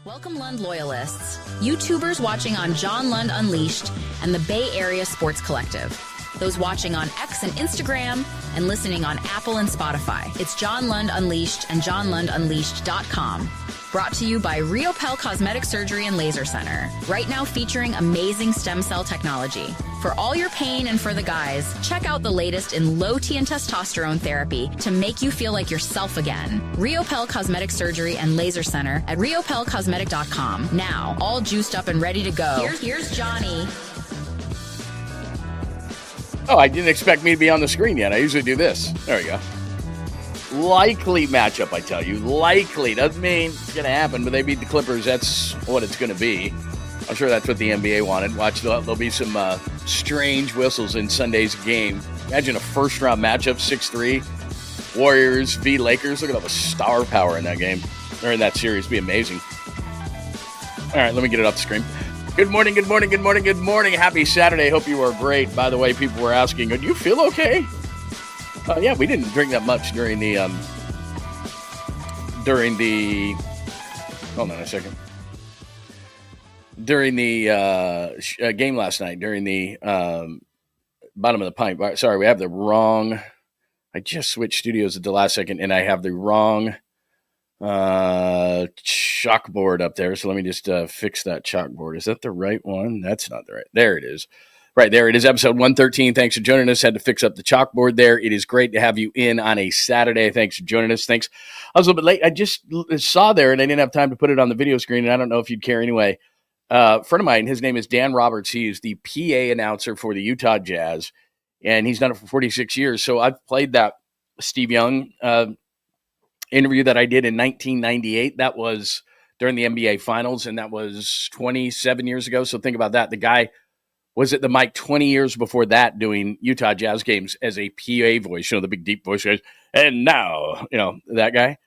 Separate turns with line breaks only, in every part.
Welcome, Lund loyalists, YouTubers watching on John Lund Unleashed and the Bay Area Sports Collective, those watching on X and Instagram and listening on Apple and Spotify. It's John Lund Unleashed and JohnLundUnleashed.com. Brought to you by 𝐟𝐸𝐵 Cosmetic Surgery and Laser Center. Right now featuring amazing stem cell technology. For all your pain and for the guys, check out the latest in low T and testosterone therapy to make you feel like yourself again. 𝐟𝐸𝐵 Cosmetic Surgery and Laser Center at 𝐟𝐸𝐵Cosmetic.com. Now, all juiced up and ready to go. Here's Johnny.
Oh, I didn't expect me to be on the screen yet. I usually do this. There we go. Likely matchup, I tell you. Likely. Doesn't mean it's going to happen, but they beat the Clippers. That's what it's going to be. I'm sure that's what the NBA wanted. Watch, there'll be some strange whistles in Sunday's game. Imagine a first-round matchup, 6-3. Warriors v. Lakers. Look at all the star power in that game. Or in that series. It'd be amazing. All right, let me get it off the screen. Good morning, good morning, good morning, good morning. Happy Saturday. Hope you are great. By the way, people were asking, do you feel okay? Yeah, we didn't drink that much during the hold on a second. During the game last night, during the bottom of the pint. Sorry, we have the wrong. I just switched studios at the last second, and I have the wrong chalkboard up there. So let me just fix that chalkboard. Is that the right one? That's not the right. There it is. Right, there it is, episode 113. Thanks for joining us. Had to fix up the chalkboard there. It is great to have you in on a Saturday. Thanks for joining us. Thanks. I was a little bit late. I just saw there, and I didn't have time to put it on the video screen, and I don't know if you'd care anyway. A friend of mine, his name is Dan Roberts. He is the PA announcer for the Utah Jazz, and he's done it for 46 years. So I've played that Steve Young interview that I did in 1998. That was during the NBA Finals, and that was 27 years ago. So think about that. The guy was at the mic 20 years before that doing Utah Jazz games as a PA voice, the big deep voice goes, and now, that guy.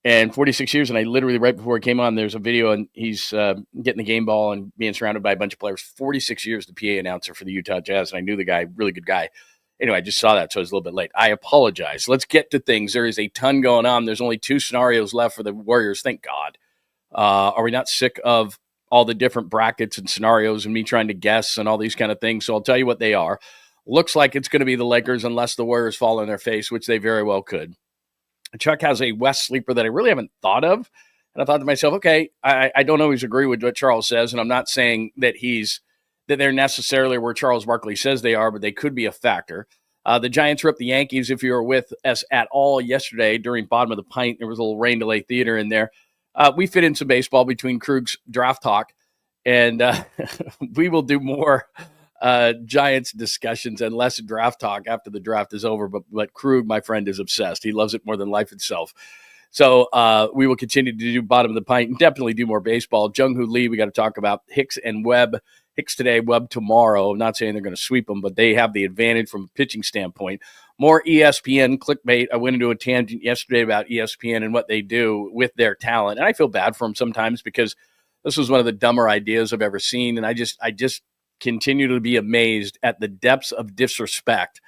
And 46 years, and I literally, right before it came on, there's a video, and he's getting the game ball and being surrounded by a bunch of players. 46 years, the PA announcer for the Utah Jazz, and I knew the guy, really good guy. Anyway, I just saw that, so I was a little bit late. I apologize. Let's get to things. There is a ton going on. There's only 2 scenarios left for the Warriors, thank God. Are we not sick of all the different brackets and scenarios and me trying to guess and all these kind of things? So I'll tell you what they are. Looks like it's going to be the Lakers unless the Warriors fall on their face, which they very well could. Chuck has a West sleeper that I really haven't thought of. And I thought to myself, okay, I don't always agree with what Charles says, and I'm not saying that they're necessarily where Charles Barkley says they are, but they could be a factor. The Giants ripped the Yankees. If you were with us at all yesterday during bottom of the pint, there was a little rain delay theater in there. We fit in some baseball between Krug's draft talk, and we will do more Giants discussions and less draft talk after the draft is over. But Krug, my friend, is obsessed. He loves it more than life itself. So we will continue to do bottom of the pint and definitely do more baseball. Jung-Hoo Lee, we got to talk about Hicks and Webb. Hicks today, Webb tomorrow. I'm not saying they're going to sweep them, but they have the advantage from a pitching standpoint. More ESPN clickbait. I went into a tangent yesterday about ESPN and what they do with their talent. And I feel bad for them sometimes because this was one of the dumber ideas I've ever seen. And I just continue to be amazed at the depths of disrespect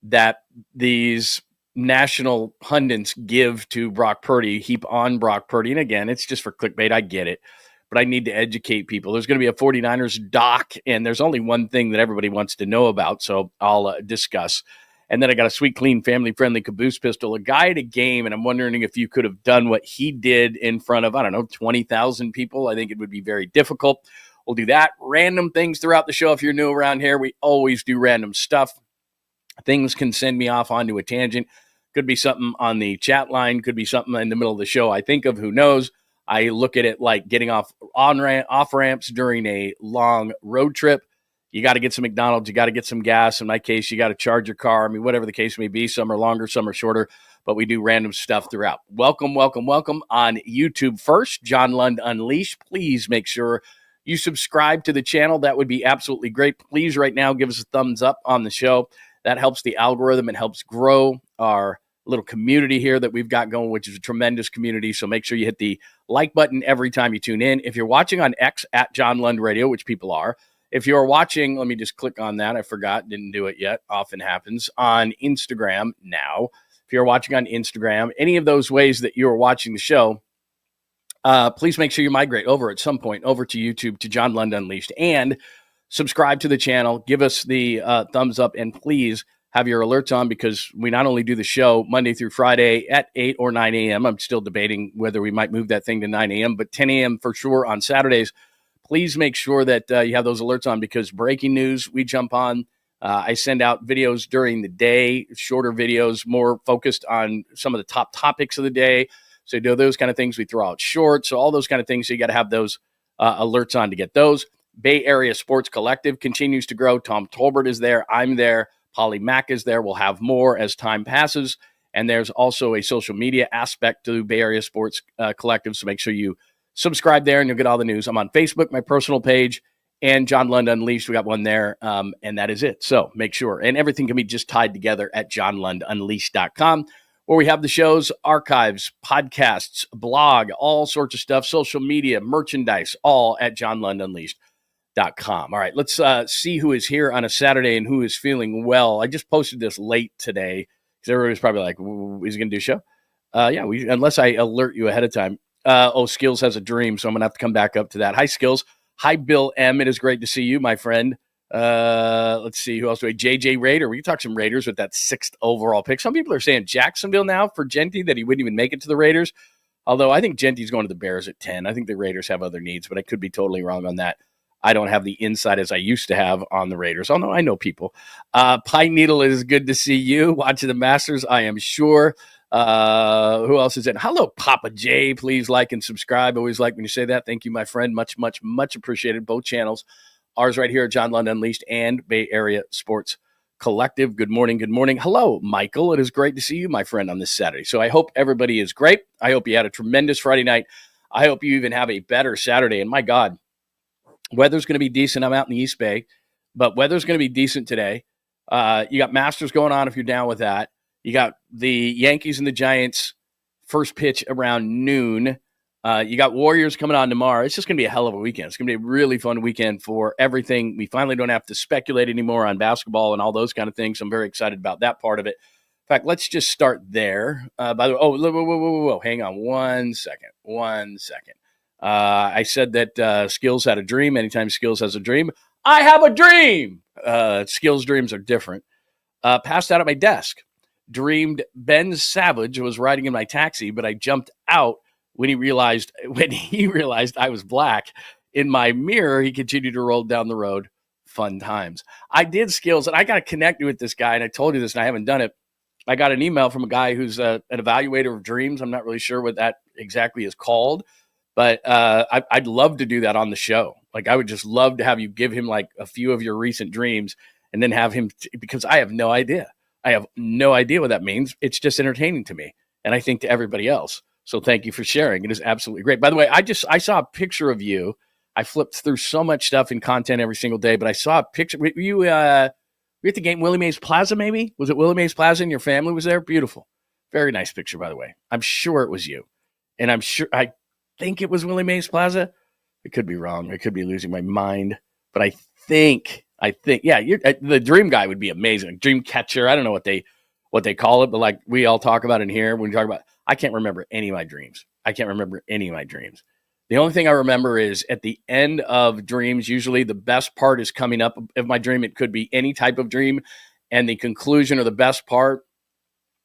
that these national pundits give to Brock Purdy, heap on Brock Purdy. And again, it's just for clickbait. I get it. But I need to educate people. There's going to be a 49ers doc, and there's only one thing that everybody wants to know about, so I'll discuss. And then I got a sweet, clean, family-friendly Caboose pistol, a guy at a game, and I'm wondering if you could have done what he did in front of, 20,000 people. I think it would be very difficult. We'll do that. Random things throughout the show. If you're new around here, we always do random stuff. Things can send me off onto a tangent. Could be something on the chat line. Could be something in the middle of the show I think of. Who knows? I look at it like getting off ramps during a long road trip. You got to get some McDonald's. You got to get some gas. In my case, you got to charge your car. Whatever the case may be. Some are longer, some are shorter, but we do random stuff throughout. Welcome, welcome, welcome on YouTube first, John Lund Unleashed. Please make sure you subscribe to the channel. That would be absolutely great. Please right now give us a thumbs up on the show. That helps the algorithm. It helps grow our little community here that we've got going, which is a tremendous community. So make sure you hit the like button every time you tune in. If you're watching on X at John Lund Radio, which people are, if you're watching, let me just click on that. I forgot, didn't do it yet. Often happens on Instagram now. If you're watching on Instagram, any of those ways that you're watching the show, please make sure you migrate over at some point over to YouTube to John Lund Unleashed and subscribe to the channel. Give us the thumbs up, and please have your alerts on, because we not only do the show Monday through Friday at 8 or 9 a.m. I'm still debating whether we might move that thing to 9 a.m., but 10 a.m. for sure on Saturdays. Please make sure that you have those alerts on, because breaking news, we jump on. I send out videos during the day, shorter videos, more focused on some of the top topics of the day. So do those kind of things. We throw out shorts, so all those kind of things. So you got to have those alerts on to get those. Bay Area Sports Collective continues to grow. Tom Tolbert is there. I'm there. Polly Mack is there. We'll have more as time passes. And there's also a social media aspect to Bay Area Sports Collective. So make sure you subscribe there and you'll get all the news. I'm on Facebook, my personal page, and John Lund Unleashed. We got one there, and that is it. So make sure. And everything can be just tied together at johnlundunleashed.com, where we have the shows, archives, podcasts, blog, all sorts of stuff, social media, merchandise, all at johnlundunleashed.com. All right, let's see who is here on a Saturday and who is feeling well. I just posted this late today because everybody's probably like, is he going to do a show? Yeah, unless I alert you ahead of time. Skills has a dream, so I'm going to have to come back up to that. Hi, Skills. Hi, Bill M. It is great to see you, my friend. Let's see who else do we JJ Raider. We can talk some Raiders with that 6th overall pick. Some people are saying Jacksonville now for Genty, that he wouldn't even make it to the Raiders. Although I think Genty's going to the Bears at 10. I think the Raiders have other needs, but I could be totally wrong on that. I don't have the insight as I used to have on the Raiders. Although I know people. Pine Needle, it is good to see you watching the Masters, I am sure. Who else is in? Hello, Papa J. Please like and subscribe. Always like when you say that. Thank you, my friend. Much, much, much appreciated. Both channels. Ours right here at John Lund Unleashed and Bay Area Sports Collective. Good morning. Good morning. Hello, Michael. It is great to see you, my friend, on this Saturday. So I hope everybody is great. I hope you had a tremendous Friday night. I hope you even have a better Saturday. And my God, weather's going to be decent. I'm out in the East Bay, but weather's going to be decent today. You got Masters going on if you're down with that. You got the Yankees and the Giants first pitch around noon. You got Warriors coming on tomorrow. It's just going to be a hell of a weekend. It's going to be a really fun weekend for everything. We finally don't have to speculate anymore on basketball and all those kind of things. I'm very excited about that part of it. In fact, let's just start there. By the way, whoa. Hang on 1 second. 1 second. I said that Skills had a dream. Anytime Skills has a dream, I have a dream. Skills' dreams are different. Passed out at my desk. Dreamed Ben Savage was riding in my taxi, but I jumped out when he realized I was black. In my mirror, he continued to roll down the road. Fun times. I did, Skills, and I got to connect with this guy, and I told you this, and I haven't done it. I got an email from a guy who's an evaluator of dreams. I'm not really sure what that exactly is called, but I'd love to do that on the show. Like, I would just love to have you give him like a few of your recent dreams and then have him, because I have no idea. I have no idea what that means. It's just entertaining to me, and I think to everybody else. So thank you for sharing. It is absolutely great. By the way, I saw a picture of you. I flipped through so much stuff and content every single day, but I saw a picture. Were you at the game, Willie Mays Plaza, maybe? Was it Willie Mays Plaza and your family was there? Beautiful. Very nice picture, by the way. I'm sure it was you. And I think it was Willie Mays Plaza. It could be wrong. I could be losing my mind. But I think, yeah, the dream guy would be amazing. Dream catcher. I don't know what they call it, but like we all talk about in here when we talk about, I can't remember any of my dreams. The only thing I remember is at the end of dreams, usually the best part is coming up of my dream. It could be any type of dream, and the conclusion or the best part,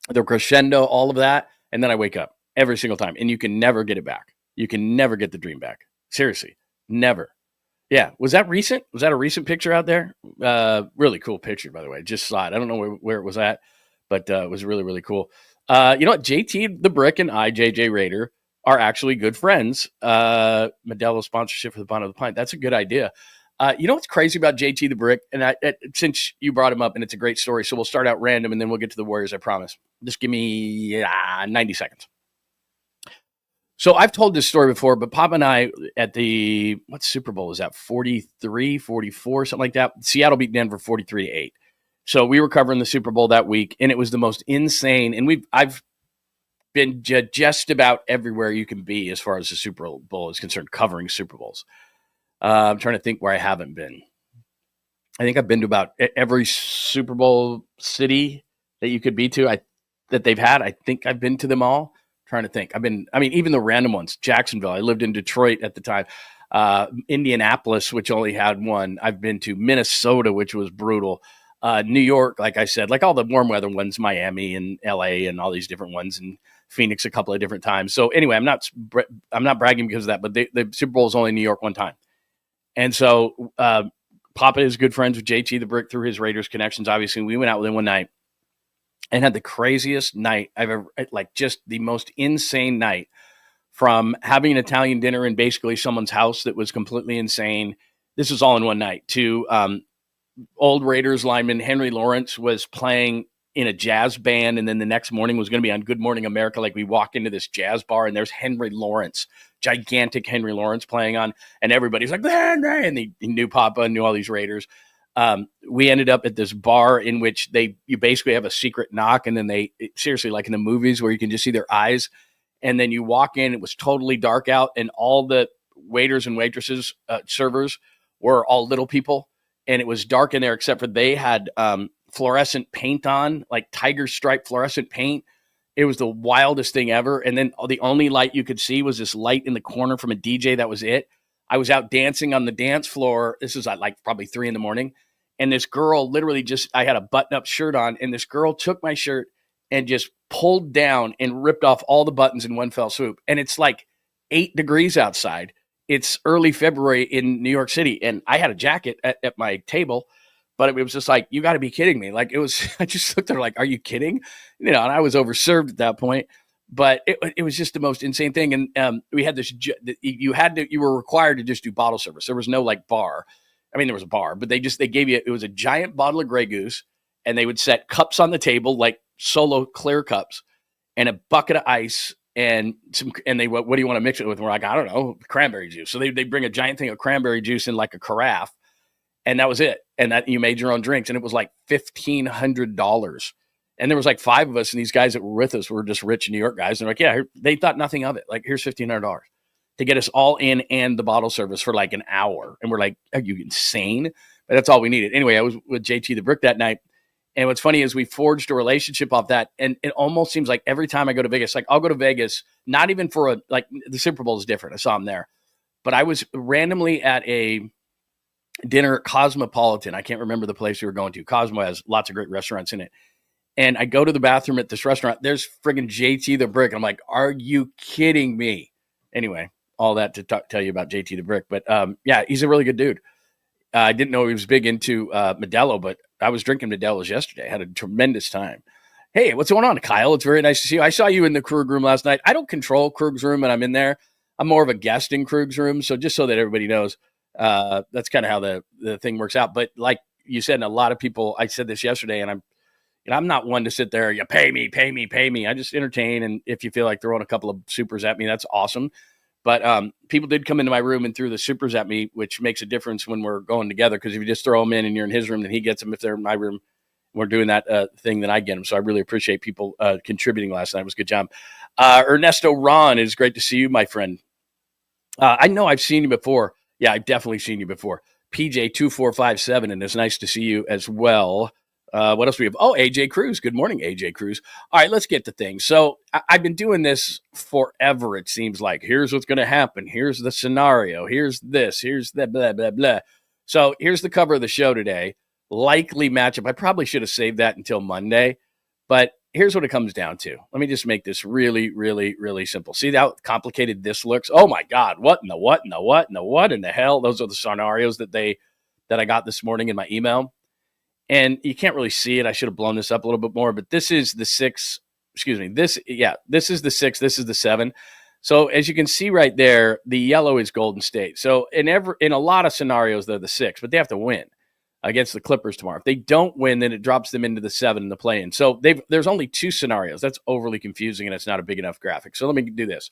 the crescendo, all of that. And then I wake up every single time, and you can never get it back. You can never get the dream back. Seriously, never. Yeah. Was that recent? Was that a recent picture out there? Really cool picture, by the way. Just saw it. I don't know where it was at, but it was really, really cool. You know what? JT the Brick and I, JJ Raider, are actually good friends. Modelo sponsorship for the Bottom of the Pint. That's a good idea. You know what's crazy about JT the Brick? And since you brought him up, and it's a great story, so we'll start out random, and then we'll get to the Warriors, I promise. Just give me 90 seconds. So I've told this story before, but Pop and I at what Super Bowl was that? 43, 44, something like that. Seattle beat Denver 43-8. So we were covering the Super Bowl that week, and it was the most insane. And I've been just about everywhere you can be as far as the Super Bowl is concerned, covering Super Bowls. I'm trying to think where I haven't been. I think I've been to about every Super Bowl city that you could be to that they've had. I think I've been to them all. Trying to think. Even the random ones. Jacksonville. I lived in Detroit at the time. Indianapolis, which only had one. I've been to Minnesota, which was brutal. New York, like I said, like all the warm weather ones, Miami and LA and all these different ones, and Phoenix a couple of different times. So anyway, I'm not bragging because of that, but the Super Bowl is only in New York one time. And so Papa is good friends with JT the Brick through his Raiders connections. Obviously, we went out with him one night and had the craziest night I've ever, like just the most insane night, from having an Italian dinner in basically someone's house that was completely insane. This was all in one night, to old Raiders lineman Henry Lawrence was playing in a jazz band, and then the next morning was going to be on Good Morning America. Like, we walk into this jazz bar and there's Henry Lawrence, gigantic Henry Lawrence playing on, and everybody's like, and he knew Papa and knew all these Raiders. We ended up at this bar in which you basically have a secret knock, and then seriously, like in the movies where you can just see their eyes, and then you walk in, it was totally dark out, and all the waiters and waitresses, servers, were all little people, and it was dark in there except for they had fluorescent paint on, like tiger stripe fluorescent paint. It was the wildest thing ever. And then the only light you could see was this light in the corner from a DJ. That was it. I was out dancing on the dance floor. This was at like probably 3 a.m. And this girl literally I had a button-up shirt on, and this girl took my shirt and just pulled down and ripped off all the buttons in one fell swoop. And it's like 8 degrees outside. It's early February in New York City, and I had a jacket at my table, but it was just like, you got to be kidding me. Like, it was, I just looked at her like, are you kidding? And I was overserved at that point, but it was just the most insane thing. And we had this, you were required to just do bottle service. There was no like bar. I mean, there was a bar, but they gave you, it was a giant bottle of Grey Goose, and they would set cups on the table, like solo clear cups, and a bucket of ice, and they, what do you want to mix it with? And we're like, I don't know, cranberry juice. So they bring a giant thing of cranberry juice in like a carafe, and that was it. And that you made your own drinks, and it was like $1,500. And there was like 5 of us, and these guys that were with us were just rich New York guys. And they're like, yeah, they thought nothing of it. Like, here's $1,500 to get us all in and the bottle service for like an hour. And we're like, are you insane? But that's all we needed. Anyway, I was with JT the Brick that night. And what's funny is we forged a relationship off that. And it almost seems like every time I go to Vegas, like I'll go to Vegas, not even for the Super Bowl is different. I saw him there. But I was randomly at a dinner at Cosmopolitan. I can't remember the place we were going to. Cosmo has lots of great restaurants in it. And I go to the bathroom at this restaurant. There's friggin' JT the Brick. I'm like, are you kidding me? Anyway, all that to tell you about JT the Brick. But yeah, he's a really good dude. I didn't know he was big into Modelo, but I was drinking Modelo's yesterday. I had a tremendous time. Hey, what's going on, Kyle? It's very nice to see you. I saw you in the Krug room last night. I don't control Krug's room, and I'm in there. I'm more of a guest in Krug's room. So just so that everybody knows, that's kind of how the thing works out. But like you said, and a lot of people, I said this yesterday, and I'm not one to sit there, you pay me. I just entertain. And if you feel like throwing a couple of supers at me, that's awesome. But people did come into my room and threw the supers at me, which makes a difference when we're going together. Because if you just throw them in and you're in his room, then he gets them. If they're in my room, we're doing that thing, then I get them. So I really appreciate people contributing last night. It was a good job. Ernesto Ron, it is great to see you, my friend. I know I've seen you before. Yeah, I've definitely seen you before. PJ2457, and it's nice to see you as well. What else do we have? Oh, AJ Cruz. Good morning, AJ Cruz. All right, let's get to things. So I've been doing this forever, it seems like. Here's what's going to happen. Here's the scenario. Here's this. Here's that, blah, blah, blah. So here's the cover of the show today. Likely matchup. I probably should have saved that until Monday, but here's what it comes down to. Let me just make this really, really, really simple. See how complicated this looks? Oh, my God. What in the hell? Those are the scenarios that I got this morning in my email. And you can't really see it. I should have blown this up a little bit more, but this is the 6. Excuse me. This is the 6. This is the 7. So as you can see right there, the yellow is Golden State. So in a lot of scenarios, they're the 6, but they have to win against the Clippers tomorrow. If they don't win, then it drops them into the 7 in the play-in. So there's only 2 scenarios. That's overly confusing, and it's not a big enough graphic. So let me do this.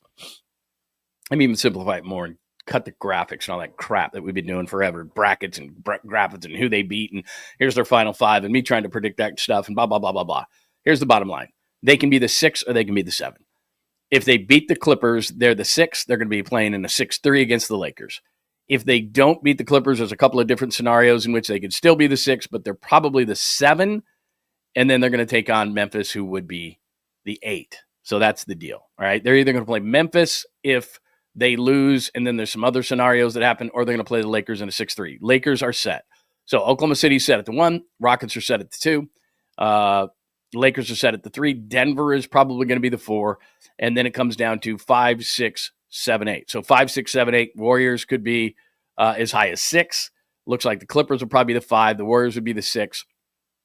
Let me even simplify it more and cut the graphics and all that crap that we've been doing forever, brackets and graphics and who they beat, and here's their final 5, and me trying to predict that stuff, and blah, blah, blah, blah, blah. Here's the bottom line. They can be the 6 or they can be the 7. If they beat the Clippers, they're the 6. They're going to be playing in a 6-3 against the Lakers. If they don't beat the Clippers, there's a couple of different scenarios in which they could still be the 6, but they're probably the 7, and then they're going to take on Memphis, who would be the 8. So that's the deal. All right. They're either going to play Memphis if they lose, and then there's some other scenarios that happen, or they're going to play the Lakers in a 6-3. Lakers are set. So Oklahoma City's set at the 1. Rockets are set at the 2. Lakers are set at the 3. Denver is probably going to be the 4. And then it comes down to 5, 6, 7, 8. So 5, 6, 7, 8. Warriors could be as high as 6. Looks like the Clippers will probably be the 5. The Warriors would be the 6.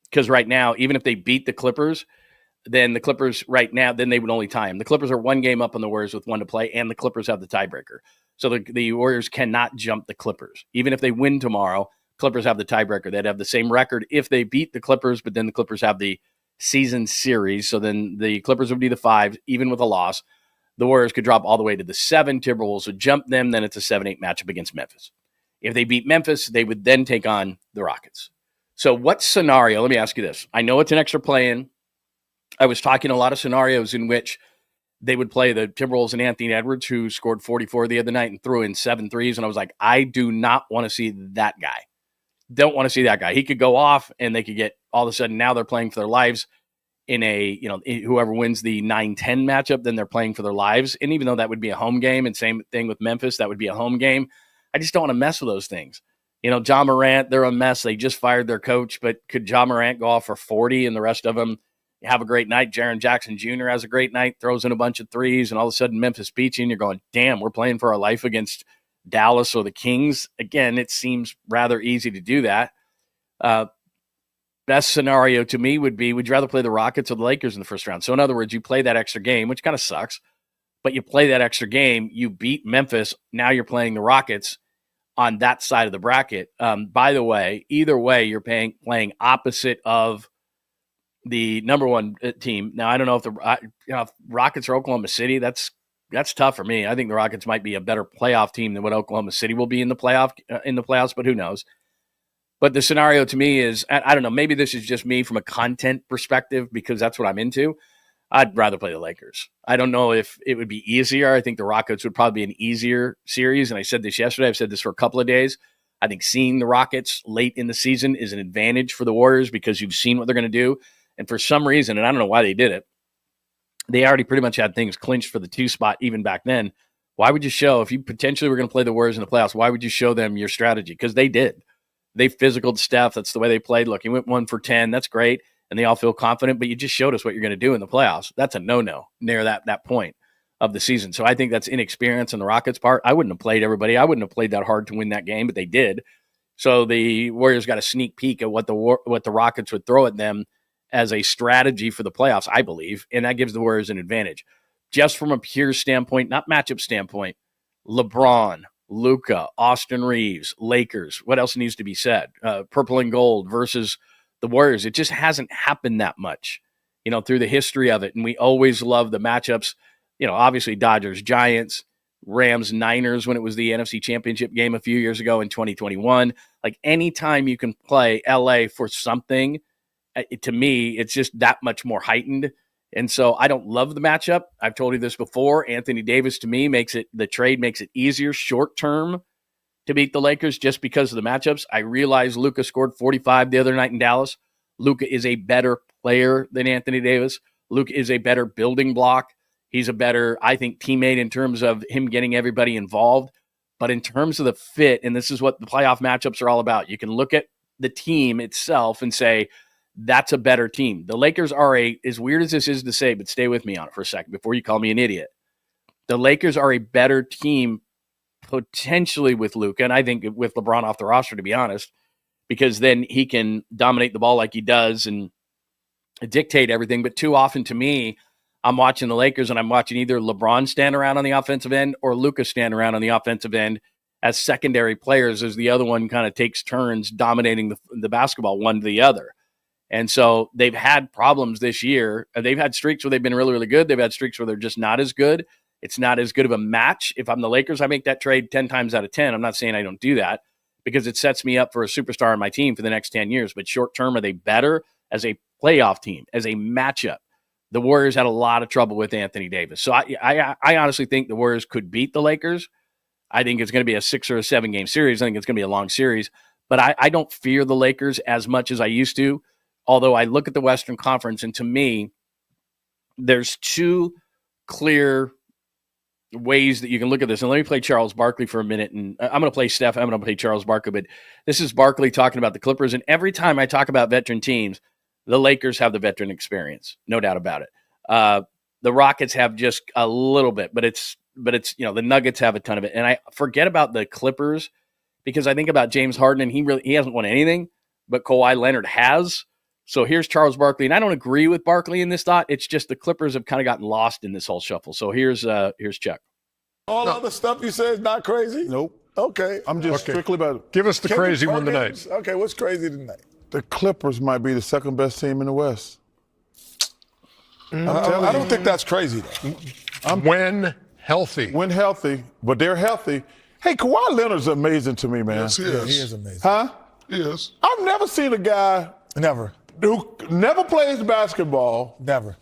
Because right now, even if they beat the Clippers, then the Clippers right now, then they would only tie them. The Clippers are 1 game up on the Warriors with 1 to play, and the Clippers have the tiebreaker. So the Warriors cannot jump the Clippers. Even if they win tomorrow, Clippers have the tiebreaker. They'd have the same record if they beat the Clippers, but then the Clippers have the season series. So then the Clippers would be the 5, even with a loss. The Warriors could drop all the way to the 7. Timberwolves would jump them. Then it's a 7-8 matchup against Memphis. If they beat Memphis, they would then take on the Rockets. So what scenario, let me ask you this. I know it's an extra play-in. I was talking a lot of scenarios in which they would play the Timberwolves and Anthony Edwards, who scored 44 the other night and threw in 7 threes. And I was like, I do not want to see that guy. Don't want to see that guy. He could go off and they could get all of a sudden now they're playing for their lives in a, whoever wins the 9-10 matchup, then they're playing for their lives. And even though that would be a home game, and same thing with Memphis, that would be a home game. I just don't want to mess with those things. Ja Morant, they're a mess. They just fired their coach, but could Ja Morant go off for 40 and the rest of them have a great night? Jaren Jackson Jr. has a great night, throws in a bunch of threes, and all of a sudden Memphis beats you, and you're going, damn, we're playing for our life against Dallas or the Kings. Again, it seems rather easy to do that. Best scenario to me would be, would you rather play the Rockets or the Lakers in the first round? So in other words, you play that extra game, which kind of sucks, but you play that extra game, you beat Memphis, now you're playing the Rockets on that side of the bracket. By the way, either way, you're playing opposite of the number 1 team. Now, I don't know if if Rockets or Oklahoma City, that's tough for me. I think the Rockets might be a better playoff team than what Oklahoma City will be in the playoffs, but who knows? But the scenario to me is, I don't know, maybe this is just me from a content perspective because that's what I'm into. I'd rather play the Lakers. I don't know if it would be easier. I think the Rockets would probably be an easier series. And I said this yesterday. I've said this for a couple of days. I think seeing the Rockets late in the season is an advantage for the Warriors because you've seen what they're going to do. And for some reason, and I don't know why they did it, they already pretty much had things clinched for the 2 spot even back then. Why would you show, if you potentially were going to play the Warriors in the playoffs, why would you show them your strategy? Because they did. They physicaled Steph. That's the way they played. Look, he went 1 for 10. That's great. And they all feel confident, but you just showed us what you're going to do in the playoffs. That's a no-no near that point of the season. So I think that's inexperience on the Rockets' part. I wouldn't have played everybody. I wouldn't have played that hard to win that game, but they did. So the Warriors got a sneak peek at what the Rockets would throw at them as a strategy for the playoffs, I believe, and that gives the Warriors an advantage. Just from a pure standpoint, not matchup standpoint, LeBron, Luka, Austin Reeves, Lakers, what else needs to be said? Purple and gold versus the Warriors. It just hasn't happened that much, through the history of it. And we always love the matchups, obviously Dodgers, Giants, Rams, Niners, when it was the NFC Championship game a few years ago in 2021. Like anytime you can play LA for something, to me, it's just that much more heightened. And so I don't love the matchup. I've told you this before. Anthony Davis, to me, the trade makes it easier short term to beat the Lakers just because of the matchups. I realize Luka scored 45 the other night in Dallas. Luka is a better player than Anthony Davis. Luka is a better building block. He's a better, I think, teammate in terms of him getting everybody involved. But in terms of the fit, and this is what the playoff matchups are all about, you can look at the team itself and say, that's a better team. The Lakers are as weird as this is to say, but stay with me on it for a second before you call me an idiot. The Lakers are a better team potentially with Luka, and I think with LeBron off the roster, to be honest, because then he can dominate the ball like he does and dictate everything. But too often to me, I'm watching the Lakers and I'm watching either LeBron stand around on the offensive end or Luka stand around on the offensive end as secondary players as the other one kind of takes turns dominating the basketball one to the other. And so they've had problems this year. They've had streaks where they've been really, really good. They've had streaks where they're just not as good. It's not as good of a match. If I'm the Lakers, I make that trade 10 times out of 10. I'm not saying I don't do that because it sets me up for a superstar on my team for the next 10 years. But short term, are they better as a playoff team, as a matchup? The Warriors had a lot of trouble with Anthony Davis. So I honestly think the Warriors could beat the Lakers. I think it's going to be a 6 or a 7 game series. I think it's going to be a long series. But I don't fear the Lakers as much as I used to. Although I look at the Western Conference, and to me, there's 2 clear ways that you can look at this. And let me play Charles Barkley for a minute. And I'm going to play Steph. I'm going to play Charles Barkley. But this is Barkley talking about the Clippers. And every time I talk about veteran teams, the Lakers have the veteran experience. No doubt about it. The Rockets have just a little bit. But it's the Nuggets have a ton of it. And I forget about the Clippers because I think about James Harden, and he hasn't won anything, but Kawhi Leonard has. So here's Charles Barkley, and I don't agree with Barkley in this thought. It's just the Clippers have kind of gotten lost in this whole shuffle. So here's Chuck.
All other stuff you said is not crazy?
Nope.
Okay.
I'm just strictly about it.
Give us the crazy one tonight.
Okay, what's crazy tonight?
The Clippers might be the second best team in the West.
I don't think that's crazy, though.
When healthy.
When healthy, but they're healthy. Hey, Kawhi Leonard's amazing to me, man.
Yes, he is. He is amazing.
Huh?
He is.
I've never seen a guy who never plays basketball.
Never.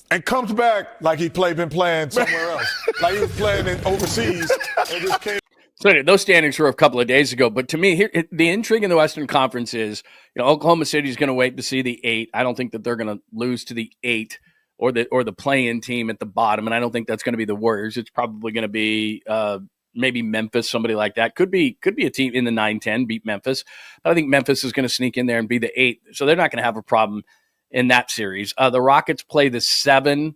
And comes back
like he been playing somewhere else. Like he was playing overseas and just came.
So anyway, those standings were a couple of days ago. But to me, here the intrigue in the Western Conference is, Oklahoma City is going to wait to see the 8. I don't think that they're going to lose to the 8 or the play-in team at the bottom, and I don't think that's going to be the Warriors. It's probably going to be maybe Memphis, somebody like that. Could be a team in the 9-10, beat Memphis. But I think Memphis is going to sneak in there and be the 8. So they're not going to have a problem in that series. The Rockets play the 7.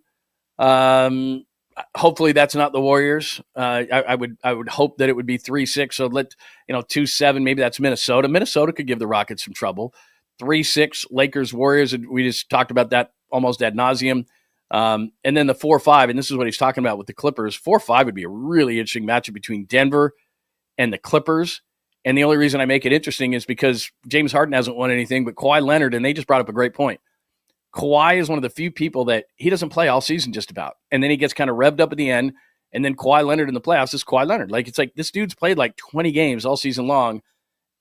Hopefully that's not the Warriors. I would hope that it would be 3-6. So 2-7, maybe that's Minnesota. Minnesota could give the Rockets some trouble. 3-6 Lakers Warriors. And we just talked about that almost ad nauseum. And then the 4-5, and this is what he's talking about with the Clippers. 4-5 would be a really interesting matchup between Denver and the Clippers. And the only reason I make it interesting is because James Harden hasn't won anything, but Kawhi Leonard, and they just brought up a great point. Kawhi is one of the few people that he doesn't play all season just about. And then he gets kind of revved up at the end. And then Kawhi Leonard in the playoffs is Kawhi Leonard. It's like this dude's played like 20 games all season long.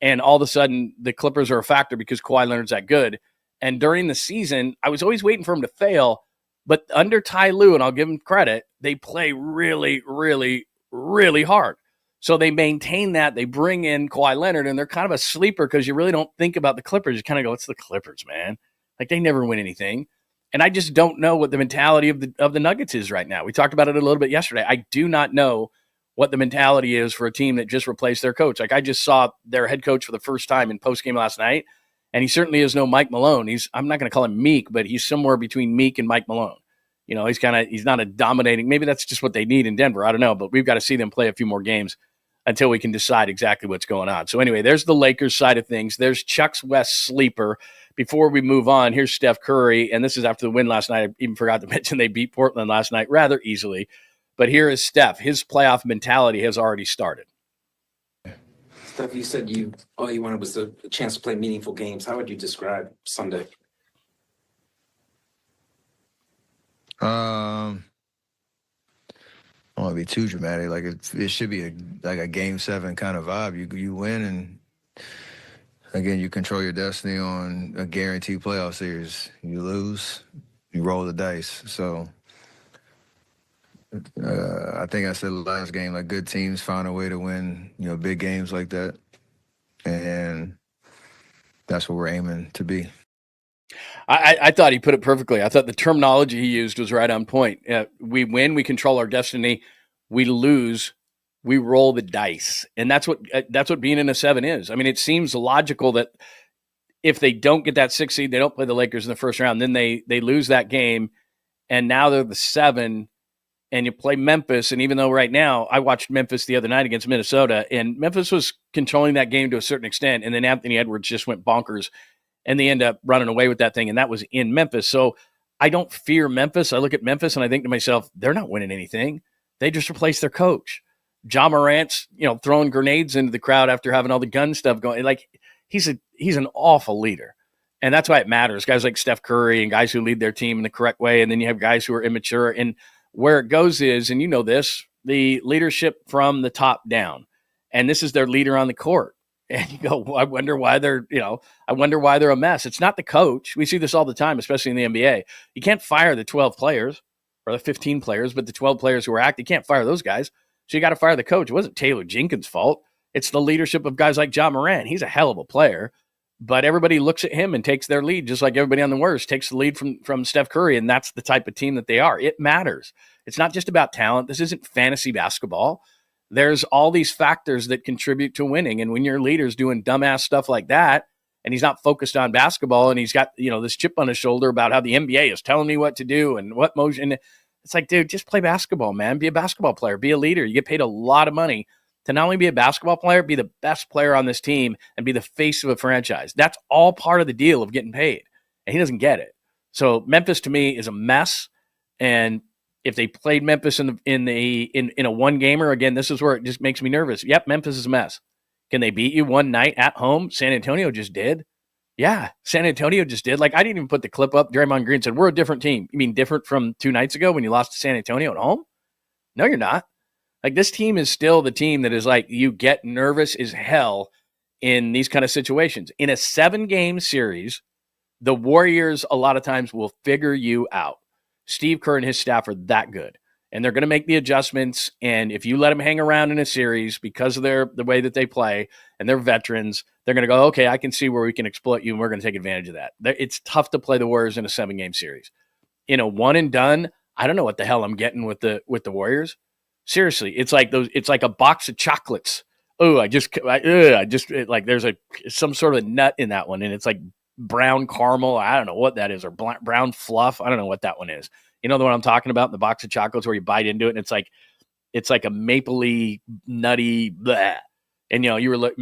And all of a sudden the Clippers are a factor because Kawhi Leonard's that good. And during the season, I was always waiting for him to fail. But under Ty Lue, and I'll give him credit, they play really, really, really hard. So they maintain that. They bring in Kawhi Leonard, and they're kind of a sleeper because you really don't think about the Clippers. You kind of go, it's the Clippers, man. Like, they never win anything. And I just don't know what the mentality of the Nuggets is right now. We talked about it a little bit yesterday. I do not know what the mentality is for a team that just replaced their coach. Like, I just saw their head coach for the first time in postgame last night, and he certainly is no Mike Malone. I'm not going to call him meek, but he's somewhere between meek and Mike Malone. He's not a dominating. Maybe that's just what they need in Denver. I don't know, but we've got to see them play a few more games until we can decide exactly what's going on. So anyway, there's the Lakers side of things. There's Chuck's West sleeper. Before we move on, here's Steph Curry, and this is after the win last night. I even forgot to mention they beat Portland last night rather easily. But here is Steph. His playoff mentality has already started.
Steph, you said all you wanted was a chance to play meaningful games. How would you describe Sunday?
I don't want to be too dramatic. Like it should be a Game 7 kind of vibe. You win, and again, you control your destiny on a guaranteed playoff series. You lose, you roll the dice. So I think I said last game, like, good teams find a way to win, big games like that, and that's what we're aiming to be.
I thought he put it perfectly. I thought the terminology he used was right on point. We win, we control our destiny. We lose, we roll the dice. And that's what being in a 7 is. I mean, it seems logical that if they don't get that 6 seed, they don't play the Lakers in the first round, then they lose that game, and now they're the 7, and you play Memphis. And even though right now, I watched Memphis the other night against Minnesota, and Memphis was controlling that game to a certain extent, and then Anthony Edwards just went bonkers, and they end up running away with that thing, and that was in Memphis. So I don't fear Memphis. I look at Memphis, and I think to myself, they're not winning anything. They just replaced their coach. Ja Morant's, throwing grenades into the crowd after having all the gun stuff going. Like, he's an awful leader. And that's why it matters. Guys like Steph Curry and guys who lead their team in the correct way, and then you have guys who are immature. And where it goes is, and you know this, the leadership from the top down. And this is their leader on the court. And you go, well, I wonder why they're a mess. It's not the coach. We see this all the time, especially in the NBA. You can't fire the 12 players or the 15 players, but the 12 players who are active, you can't fire those guys. So you got to fire the coach. It wasn't Taylor Jenkins' fault. It's the leadership of guys like Ja Morant. He's a hell of a player, But everybody looks at him and takes their lead, just like everybody on the Warriors takes the lead from Steph Curry, and that's the type of team that they are. It matters. It's not just about talent. This isn't fantasy basketball. There's all these factors that contribute to winning, and when your leader's doing dumbass stuff like that, and he's not focused on basketball, and he's got this chip on his shoulder about how the NBA is telling me what to do and what motion. It's like, dude, just play basketball, man. Be a basketball player. Be a leader. You get paid a lot of money to not only be a basketball player, be the best player on this team and be the face of a franchise. That's all part of the deal of getting paid. And he doesn't get it. So Memphis to me is a mess. And if they played Memphis in a one gamer, again, this is where it just makes me nervous. Yep, Memphis is a mess. Can they beat you one night at home? San Antonio just did. Yeah, San Antonio just did. Like, I didn't even put the clip up. Draymond Green said, we're a different team. You mean different from 2 nights ago when you lost to San Antonio at home? No, you're not. Like, this team is still the team that is like, you get nervous as hell in these kind of situations. In a 7-game series, the Warriors a lot of times will figure you out. Steve Kerr and his staff are that good, and they're going to make the adjustments. And if you let them hang around in a series because of the way that they play and they're veterans, they're going to go, okay, I can see where we can exploit you, and we're going to take advantage of that. It's tough to play the Warriors in a 7-game series. In a one and done, I don't know what the hell I'm getting with the Warriors. Seriously, it's like a box of chocolates. Oh, I just like there's some sort of nut in that one, and it's like brown caramel. I don't know what that is, or brown fluff. I don't know what that one is. You know the one I'm talking about, the box of chocolates where you bite into it, and it's like a mapley, nutty, bleh. And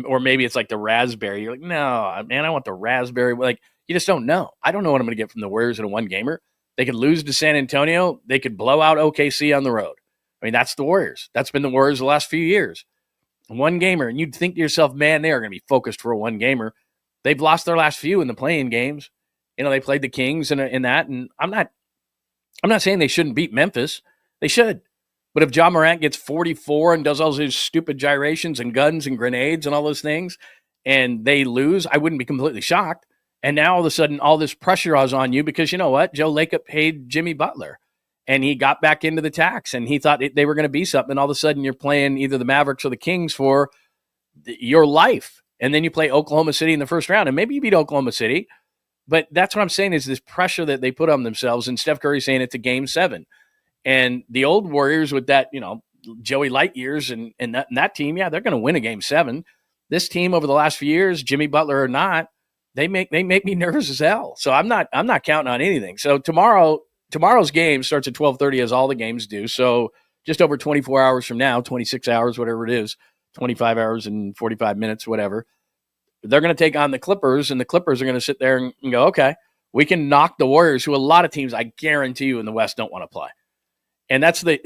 or maybe it's like the raspberry. You're like, no, man, I want the raspberry. Like, you just don't know. I don't know what I'm going to get from the Warriors in a one gamer. They could lose to San Antonio. They could blow out OKC on the road. I mean, that's the Warriors. That's been the Warriors the last few years. One gamer, and you'd think to yourself, man, they are going to be focused for a one gamer. They've lost their last few in the play-in games. They played the Kings in that, and I'm not saying they shouldn't beat Memphis. They should. But if Ja Morant gets 44 and does all those stupid gyrations and guns and grenades and all those things, and they lose, I wouldn't be completely shocked. And now all of a sudden, all this pressure is on you because you know what? Joe Lacob paid Jimmy Butler. And he got back into the tax, and he thought they were going to be something. And all of a sudden, you're playing either the Mavericks or the Kings for your life. And then you play Oklahoma City in the first round, and maybe you beat Oklahoma City. But that's what I'm saying is this pressure that they put on themselves. And Steph Curry saying it's a game 7. And the old Warriors with that, Joey Light years and that team, yeah, they're going to win a game 7. This team over the last few years, Jimmy Butler or not, they make me nervous as hell. So I'm not counting on anything. So Tomorrow's game starts at 12:30, as all the games do. So just over 24 hours from now, 26 hours, whatever it is, 25 hours and 45 minutes, whatever. They're going to take on the Clippers, and the Clippers are going to sit there and go, okay, we can knock the Warriors, who a lot of teams, I guarantee you, in the West don't want to play. And that's the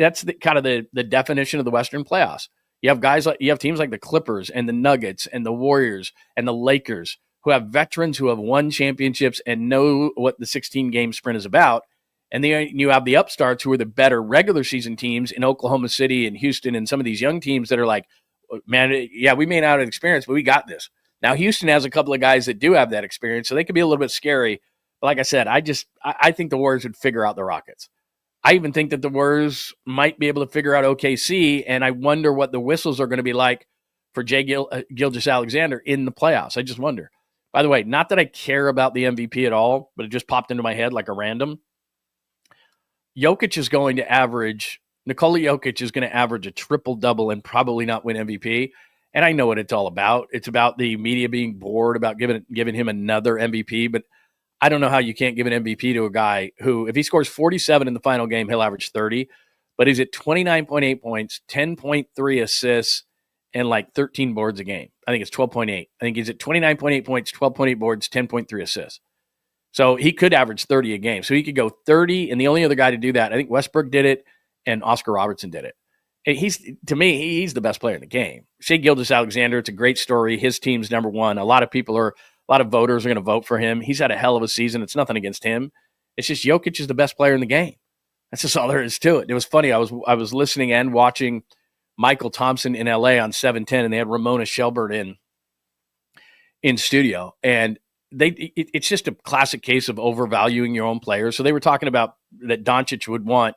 kind of the definition of the Western playoffs. You have teams like the Clippers and the Nuggets and the Warriors and the Lakers, who have veterans who have won championships and know what the 16-game sprint is about. And then you have the upstarts who are the better regular season teams in Oklahoma City and Houston and some of these young teams that are like, man, yeah, we may not have experience, but we got this. Now, Houston has a couple of guys that do have that experience, so they could be a little bit scary. But like I said, I think the Warriors would figure out the Rockets. I even think that the Warriors might be able to figure out OKC, and I wonder what the whistles are going to be like for Gilgeous-Alexander in the playoffs. I just wonder. By the way, not that I care about the MVP at all, but it just popped into my head like a random. Jokic is going to average, Nikola Jokic is going to average a triple-double and probably not win MVP. And I know what it's all about. It's about the media being bored about giving him another MVP. But I don't know how you can't give an MVP to a guy who, if he scores 47 in the final game, he'll average 30. But he's at 29.8 points, 10.3 assists, and like 13 boards a game. I think it's 12.8. I think he's at 29.8 points, 12.8 boards, 10.3 assists. So he could average 30 a game. So he could go 30, and the only other guy to do that, I think Westbrook did it, and Oscar Robertson did it. To me, he's the best player in the game. Shai Gilgeous-Alexander, it's a great story. His team's number one. A lot of voters are going to vote for him. He's had a hell of a season. It's nothing against him. It's just Jokic is the best player in the game. That's just all there is to it. It was funny. I was listening and watching Michael Thompson in LA on 710, and they had Ramona Shelburne in studio. And it's just a classic case of overvaluing your own players. So they were talking about that Doncic would want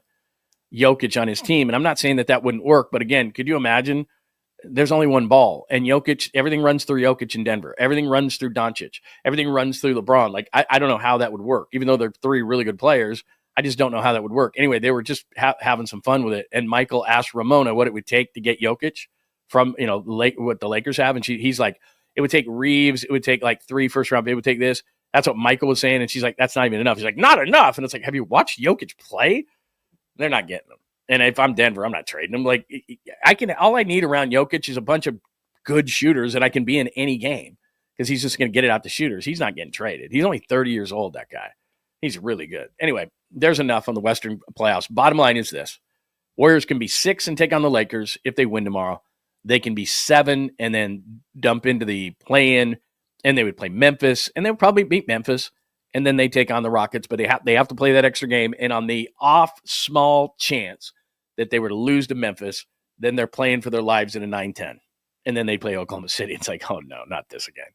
Jokic on his team. And I'm not saying that wouldn't work, but again, could you imagine there's only one ball. And Jokic, everything runs through Jokic in Denver. Everything runs through Doncic. Everything runs through LeBron. Like, I don't know how that would work. Even though they're three really good players, I just don't know how that would work. Anyway, they were just having some fun with it. And Michael asked Ramona what it would take to get Jokic from, what the Lakers have. And he's like, it would take Reeves. It would take like 3 first-round. It would take this. That's what Michael was saying. And she's like, that's not even enough. He's like, not enough. And it's like, have you watched Jokic play? They're not getting them. And if I'm Denver, I'm not trading them. Like, all I need around Jokic is a bunch of good shooters that I can be in any game because he's just going to get it out to shooters. He's not getting traded. He's only 30 years old, that guy. He's really good. Anyway, there's enough on the Western playoffs. Bottom line is this. Warriors can be 6 and take on the Lakers if they win tomorrow. They can be 7 and then dump into the play-in, and they would play Memphis, and they would probably beat Memphis, and then they take on the Rockets, but they have to play that extra game, and on the off small chance that they were to lose to Memphis, then they're playing for their lives in a 9-10, and then they play Oklahoma City. It's like, oh, no, not this again.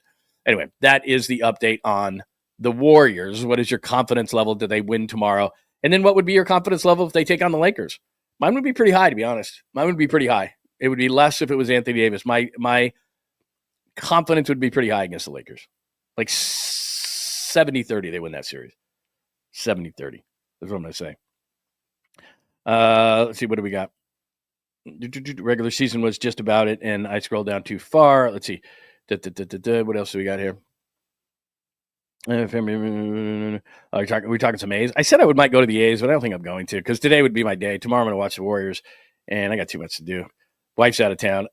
Anyway, that is the update on the Warriors. What is your confidence level? Do they win tomorrow? And then what would be your confidence level if they take on the Lakers? Mine would be pretty high, to be honest. Mine would be pretty high. It would be less if it was Anthony Davis. My confidence would be pretty high against the Lakers. Like 70-30, they win that series. 70-30. That's what I'm going to say. Let's see. What do we got? Regular season was just about it, and I scrolled down too far. Let's see. What else do we got here? We're talking some A's. I said I might go to the A's, but I don't think I'm going to because today would be my day. Tomorrow I'm going to watch the Warriors, and I got too much to do. Wife's out of town.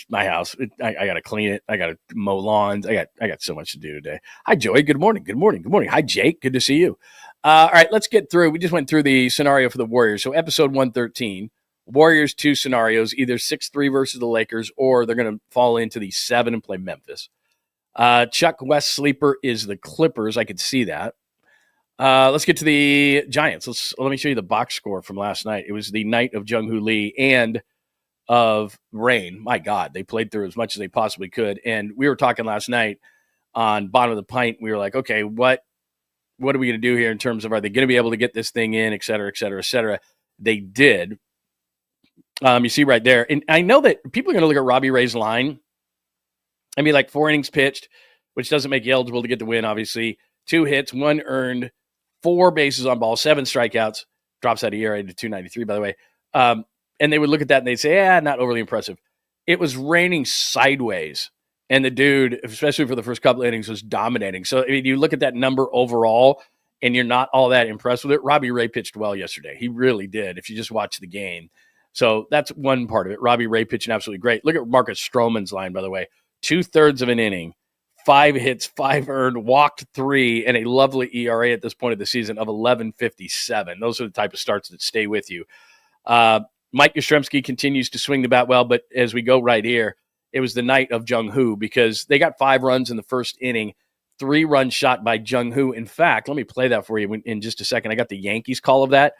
My house. I got to clean it. I got to mow lawns. I got so much to do today. Hi, Joey. Good morning. Good morning. Good morning. Hi, Jake. Good to see you. All right, let's get through. We just went through the scenario for the Warriors. So episode 113, Warriors 2 scenarios, either 6-3 versus the Lakers, or they're going to fall into the 7 and play Memphis. Chuck West sleeper is the Clippers. I could see that. Let's get to the Giants. Let me show you the box score from last night. It was the night of Jung-Hoo Lee and of rain. My God, they played through as much as they possibly could. And we were talking last night on Bottom of the Pint. We were like, okay, what are we going to do here in terms of, are they going to be able to get this thing in, et cetera, et cetera, et cetera? They did. You see right there. And I know that people are going to look at Robbie Ray's line and be like 4 innings pitched, which doesn't make you eligible to get the win, obviously. 2 hits, 1 earned, 4 bases on ball, 7 strikeouts, drops out of ERA to 2.93, by the way. And they would look at that and they'd say, not overly impressive. It was raining sideways. And the dude, especially for the first couple of innings, was dominating. So I mean, you look at that number overall and you're not all that impressed with it. Robbie Ray pitched well yesterday. He really did, if you just watch the game. So that's one part of it. Robbie Ray pitching absolutely great. Look at Marcus Stroman's line, by the way. 2/3 of an inning, 5 hits, 5 earned, walked 3, and a lovely ERA at this point of the season of 11.57. Those are the type of starts that stay with you. Mike Yastrzemski continues to swing the bat well, but as we go right here, it was the night of Jung-Hoo because they got 5 runs in the first inning, 3 runs shot by Jung-Hoo. In fact, let me play that for you in just a second. I got the Yankees call of that,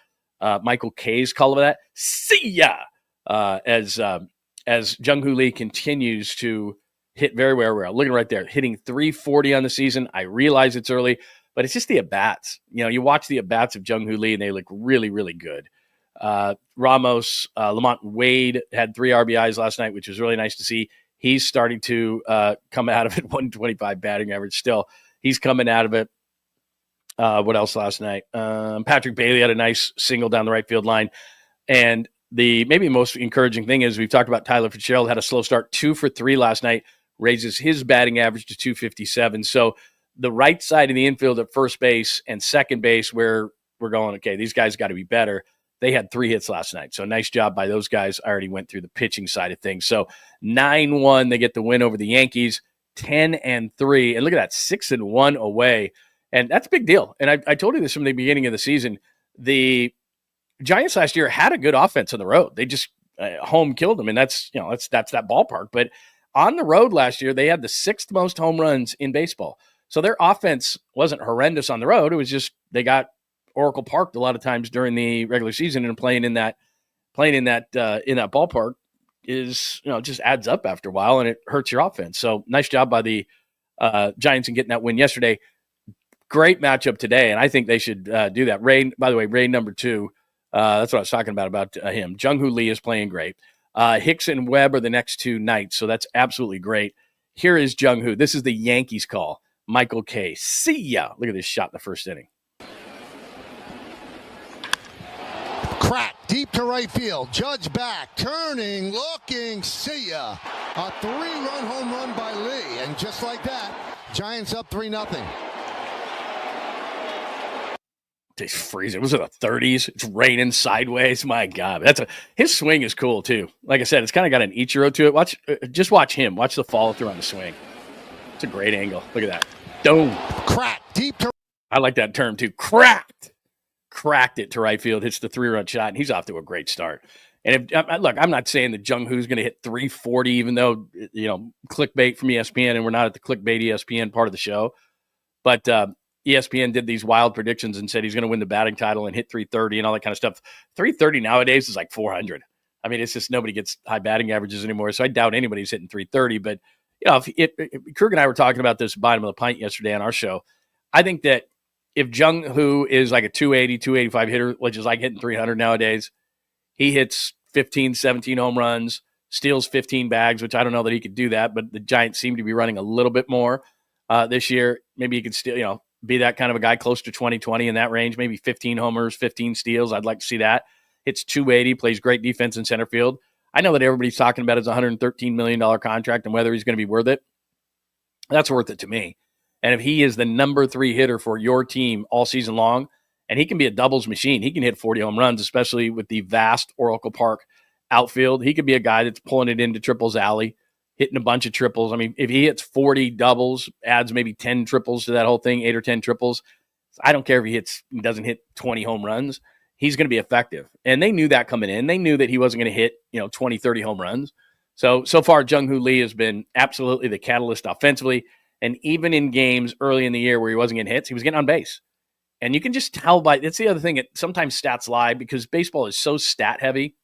Michael K's call of that. See ya! As Jung-Hoo Lee continues to hit very, very well. Looking right there, hitting 340 on the season. I realize it's early, but it's just the at-bats. You watch the at-bats of Jung-Hoo Lee, and they look really, really good. Ramos, Lamont Wade had 3 RBIs last night, which was really nice to see. He's starting to come out of it, 125 batting average still. He's coming out of it. What else last night? Patrick Bailey had a nice single down the right field line. And the maybe most encouraging thing is we've talked about Tyler Fitzgerald, had a slow start, 2 for 3 last night, raises his batting average to 257. So the right side of the infield at first base and second base where we're going, okay, these guys got to be better. They had 3 hits last night. So nice job by those guys. I already went through the pitching side of things. So 9-1, they get the win over the Yankees, 10-3. And look at that, 6-1 away. And that's a big deal. And I told you this from the beginning of the season. The Giants last year had a good offense on the road. They just home killed them. And that's that ballpark. But on the road last year, they had the 6th most home runs in baseball. So their offense wasn't horrendous on the road. It was just they got Oracle Parked a lot of times during the regular season, and playing in that ballpark is, just adds up after a while, and it hurts your offense. So nice job by the Giants in getting that win yesterday. Great matchup today, and I think they should do that. Ray, by the way, Ray number 2. That's what I was talking about him. Jung-Hoo Lee is playing great. Hicks and Webb are the next two nights, so that's absolutely great. Here is Jung-Hoo. This is the Yankees call. Michael K. See ya. Look at this shot in the first inning.
Crack deep to right field. Judge back, turning, looking, see ya. A 3-run home run by Lee, and just like that, Giants up 3-0.
It's freezing. Was it the 30s? It's raining sideways. My God, his swing is cool too. Like I said, it's kind of got an Ichiro to it. Just watch him. Watch the follow through on the swing. It's a great angle. Look at that. Boom.
Crack deep to.
I like that term too. Cracked it to right field. Hits the 3-run shot, and he's off to a great start. And look, I'm not saying that Jung-Hoo's going to hit 340, even though clickbait from ESPN, and we're not at the clickbait ESPN part of the show, but ESPN did these wild predictions and said he's going to win the batting title and hit 330 and all that kind of stuff. 330 nowadays is like 400. I mean, it's just nobody gets high batting averages anymore. So I doubt anybody's hitting 330. But, if Krug and I were talking about this bottom of the pint yesterday on our show, I think that if Jung-Hoo is like a 280, 285 hitter, which is like hitting 300 nowadays, he hits 15, 17 home runs, steals 15 bags, which I don't know that he could do that, but the Giants seem to be running a little bit more this year. Maybe he could still, be that kind of a guy close to 2020 in that range, maybe 15 homers, 15 steals. I'd like to see that. Hits 280, plays great defense in center field. I know that everybody's talking about his $113 million contract and whether he's going to be worth it. That's worth it to me. And if he is the number 3 hitter for your team all season long, and he can be a doubles machine, he can hit 40 home runs, especially with the vast Oracle Park outfield. He could be a guy that's pulling it into triples alley, hitting a bunch of triples. I mean, if he hits 40 doubles, adds maybe 10 triples to that whole thing, 8 or 10 triples, I don't care if he doesn't hit 20 home runs. He's going to be effective. And they knew that coming in. They knew that he wasn't going to hit, 20, 30 home runs. So far, Jung-Hoo Lee has been absolutely the catalyst offensively. And even in games early in the year where he wasn't getting hits, he was getting on base. And you can just tell that's the other thing. Sometimes stats lie because baseball is so stat heavy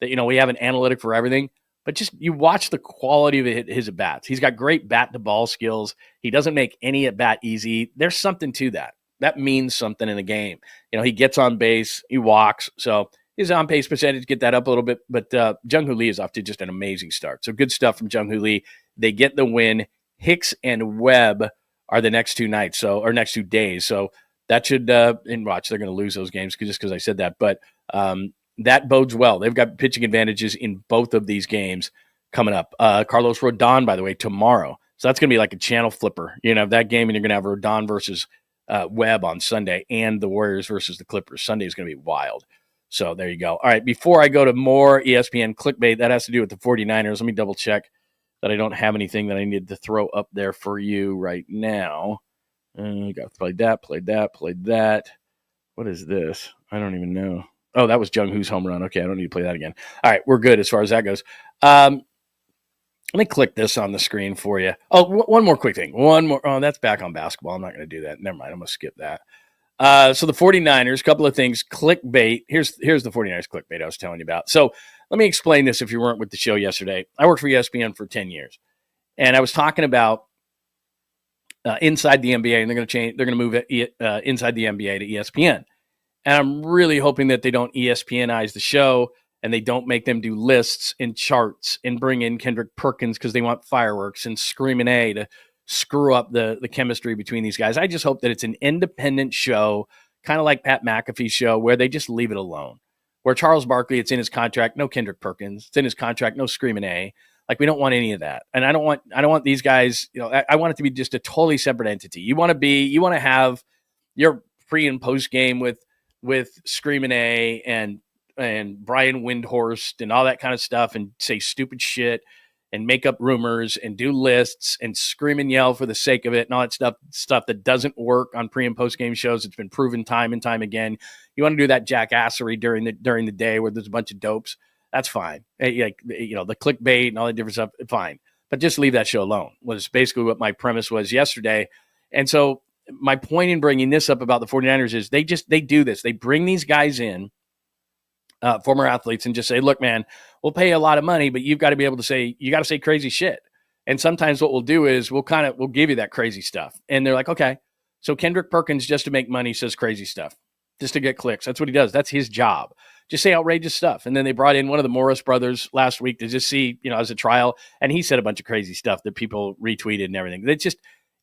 that, we have an analytic for everything. But just you watch the quality of his at-bats. He's got great bat-to-ball skills. He doesn't make any at-bat easy. There's something to that. That means something in the game. He gets on base. He walks. So his on-base percentage, get that up a little bit. But Jung-Hoo Lee is off to just an amazing start. So good stuff from Jung-Hoo Lee. They get the win. Hicks and Webb are the next 2 nights, or next 2 days. So that should, and watch, they're going to lose those games just because I said that. But that bodes well. They've got pitching advantages in both of these games coming up. Carlos Rodon, by the way, tomorrow. So that's going to be like a channel flipper. That game, and you're going to have Rodon versus Webb on Sunday and the Warriors versus the Clippers. Sunday is going to be wild. So there you go. All right, before I go to more ESPN clickbait, that has to do with the 49ers. Let me double check that I don't have anything that I need to throw up there for you right now. Got played that. What is this? I don't even know. Oh, that was Jung-Hoo's home run. Okay, I don't need to play that again. All right, we're good as far as that goes. Let me click this on the screen for you. Oh, one more quick thing. Oh, that's back on basketball. I'm not going to do that. Never mind. I'm going to skip that. So the 49ers, couple of things. Clickbait. Here's the 49ers clickbait I was telling you about. So let me explain this if you weren't with the show yesterday. I worked for ESPN for 10 years, and I was talking about inside the NBA, and they're going to move it inside the NBA to ESPN. And I'm really hoping that they don't ESPNize the show and they don't make them do lists and charts and bring in Kendrick Perkins because they want fireworks and Screamin' A to screw up the chemistry between these guys. I just hope that it's an independent show, kind of like Pat McAfee's show, where they just leave it alone. Where Charles Barkley, it's in his contract, no Kendrick Perkins. It's in his contract, no Screamin' A. Like, we don't want any of that. And I don't want these guys, I want it to be just a totally separate entity. You want to have your pre and post game with Screamin' A and Brian Windhorst and all that kind of stuff, and say stupid shit and make up rumors and do lists and scream and yell for the sake of it and all that stuff that doesn't work on pre and post game shows. It's been proven time and time again. You want to do that jackassery during the day where there's a bunch of dopes. That's fine. The clickbait and all that different stuff, fine. But just leave that show alone was basically what my premise was yesterday. And so my point in bringing this up about the 49ers is they do this. They bring these guys in, former athletes, and just say, look, man, we'll pay you a lot of money, but you've got to be able to say crazy shit. And sometimes what we'll do is we'll give you that crazy stuff. And they're like, okay, so Kendrick Perkins, just to make money, says crazy stuff, just to get clicks. That's what he does. That's his job, Just say outrageous stuff. And then they brought in one of the Morris brothers last week to just see, as a trial. And he said a bunch of crazy stuff that people retweeted and everything.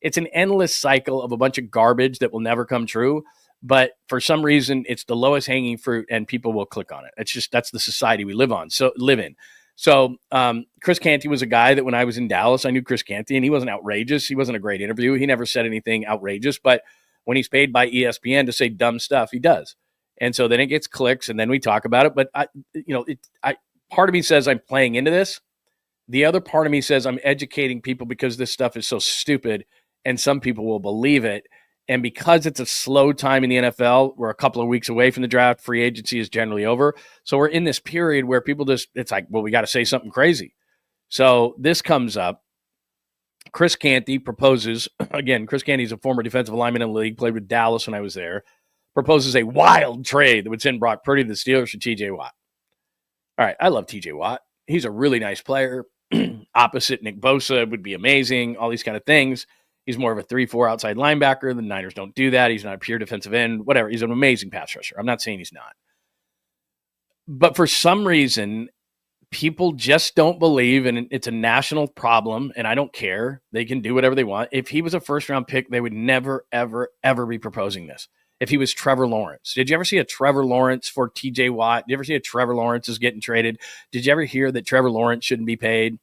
It's an endless cycle of a bunch of garbage that will never come true. But for some reason, it's the lowest hanging fruit and people will click on it. That's the society we live in. So Chris Canty was a guy that when I was in Dallas, I knew Chris Canty, and he wasn't outrageous. He wasn't a great interview. He never said anything outrageous. But when he's paid by ESPN to say dumb stuff, he does. And so then it gets clicks, and then we talk about it. But part of me says I'm playing into this. The other part of me says I'm educating people because this stuff is so stupid, and some people will believe it. And because it's a slow time in the NFL, we're a couple of weeks away from the draft. Free agency is generally over. So we're in this period where people it's like, well, we got to say something crazy. So this comes up. Chris Canty proposes, again, Chris Canty's a former defensive lineman in the league, played with Dallas when I was there, proposes a wild trade that would send Brock Purdy to the Steelers for TJ Watt. All right, I love TJ Watt. He's a really nice player. Opposite Nick Bosa would be amazing, all these kind of things. He's more of a 3-4 outside linebacker. The Niners don't do that. He's not a pure defensive end, whatever. He's an amazing pass rusher. I'm not saying he's not. But for some reason, people just don't believe, and it's a national problem, and I don't care. They can do whatever they want. If he was a first-round pick, they would never, ever, ever be proposing this. If he was Trevor Lawrence. Did you ever see a Trevor Lawrence for TJ Watt? Did you ever see a Trevor Lawrence is getting traded? Did you ever hear that Trevor Lawrence shouldn't be paid?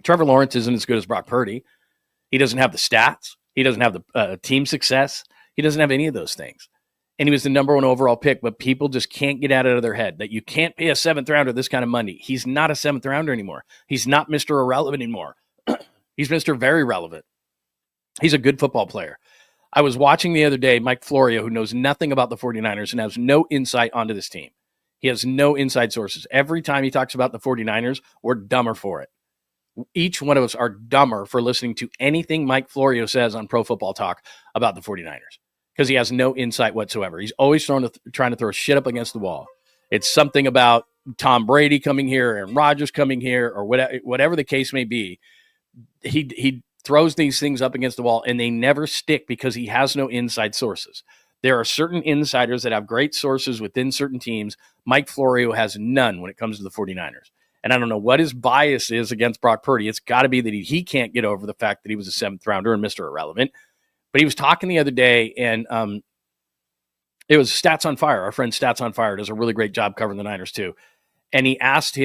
Trevor Lawrence isn't as good as Brock Purdy. He doesn't have the stats. He doesn't have the team success. He doesn't have any of those things. And he was the number 1 overall pick, but people just can't get out of their head that you can't pay a 7th rounder this kind of money. He's not a 7th rounder anymore. He's not Mr. Irrelevant anymore. He's Mr. Very Relevant. He's a good football player. I was watching the other day, Mike Florio, who knows nothing about the 49ers and has no insight onto this team. He has no inside sources. Every time he talks about the 49ers, we're dumber for it. Each one of us are dumber for listening to anything Mike Florio says on Pro Football Talk about the 49ers because he has no insight whatsoever. He's always trying to throw shit up against the wall. It's something about Tom Brady coming here and Rodgers coming here or whatever the case may be. He throws these things up against the wall, and they never stick because he has no inside sources. There are certain insiders that have great sources within certain teams. Mike Florio has none when it comes to the 49ers. And I don't know what his bias is against Brock Purdy. It's got to be that he can't get over the fact that he was a 7th rounder and Mr. Irrelevant. But he was talking the other day, and it was Stats on Fire. Our friend Stats on Fire does a really great job covering the Niners too. And he asked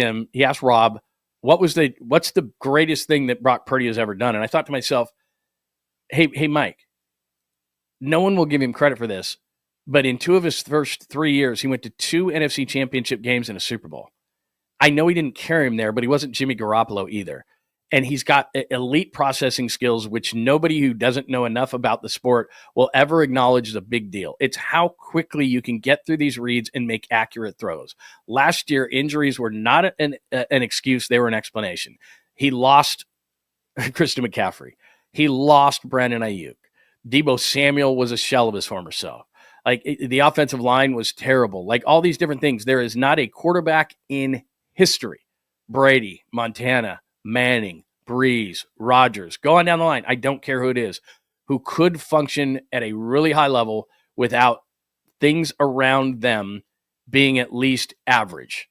Rob, what's the greatest thing that Brock Purdy has ever done? And I thought to myself, hey, Mike, no one will give him credit for this, but in 2 of his first 3 years, he went to 2 NFC championship games and a Super Bowl. I know he didn't carry him there, but he wasn't Jimmy Garoppolo either. And he's got elite processing skills, which nobody who doesn't know enough about the sport will ever acknowledge is a big deal. It's how quickly you can get through these reads and make accurate throws. Last year, injuries were not an excuse. They were an explanation. He lost Christian McCaffrey. He lost Brandon Ayuk. Deebo Samuel was a shell of his former self. The offensive line was terrible. All these different things. There is not a quarterback in history. Brady, Montana, Manning, Breeze, Rodgers, go on down the line. I don't care who it is, who could function at a really high level without things around them being at least average.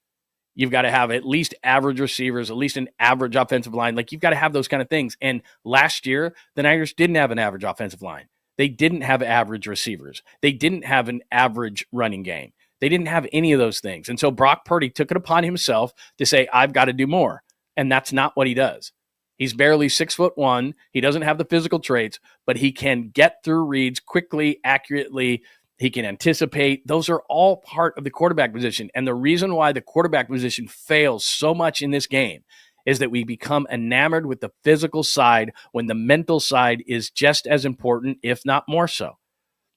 You've got to have at least average receivers, at least an average offensive line. You've got to have those kind of things. And last year, the Niners didn't have an average offensive line. They didn't have average receivers. They didn't have an average running game. They didn't have any of those things. And so Brock Purdy took it upon himself to say, I've got to do more. And that's not what he does. He's barely 6'1". He doesn't have the physical traits, but he can get through reads quickly, accurately. He can anticipate. Those are all part of the quarterback position. And the reason why the quarterback position fails so much in this game is that we become enamored with the physical side when the mental side is just as important, if not more so.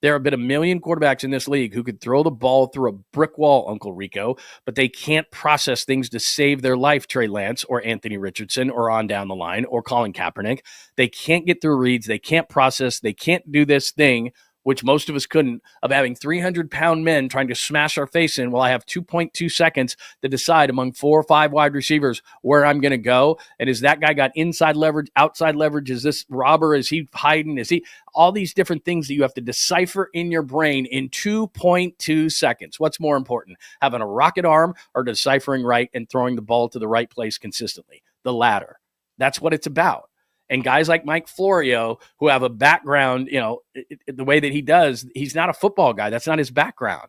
There have been a million quarterbacks in this league who could throw the ball through a brick wall, Uncle Rico, but they can't process things to save their life, Trey Lance or Anthony Richardson or on down the line or Colin Kaepernick. They can't get through reads. They can't process. They can't do this thing which most of us couldn't, of having 300-pound men trying to smash our face in while I have 2.2 seconds to decide among 4 or 5 wide receivers where I'm going to go. And is that guy got inside leverage, outside leverage? Is this robber? Is he hiding? Is he? All these different things that you have to decipher in your brain in 2.2 seconds. What's more important, having a rocket arm or deciphering right and throwing the ball to the right place consistently? The latter. That's what it's about. And guys like Mike Florio, who have a background, the way that he does, he's not a football guy. That's not his background.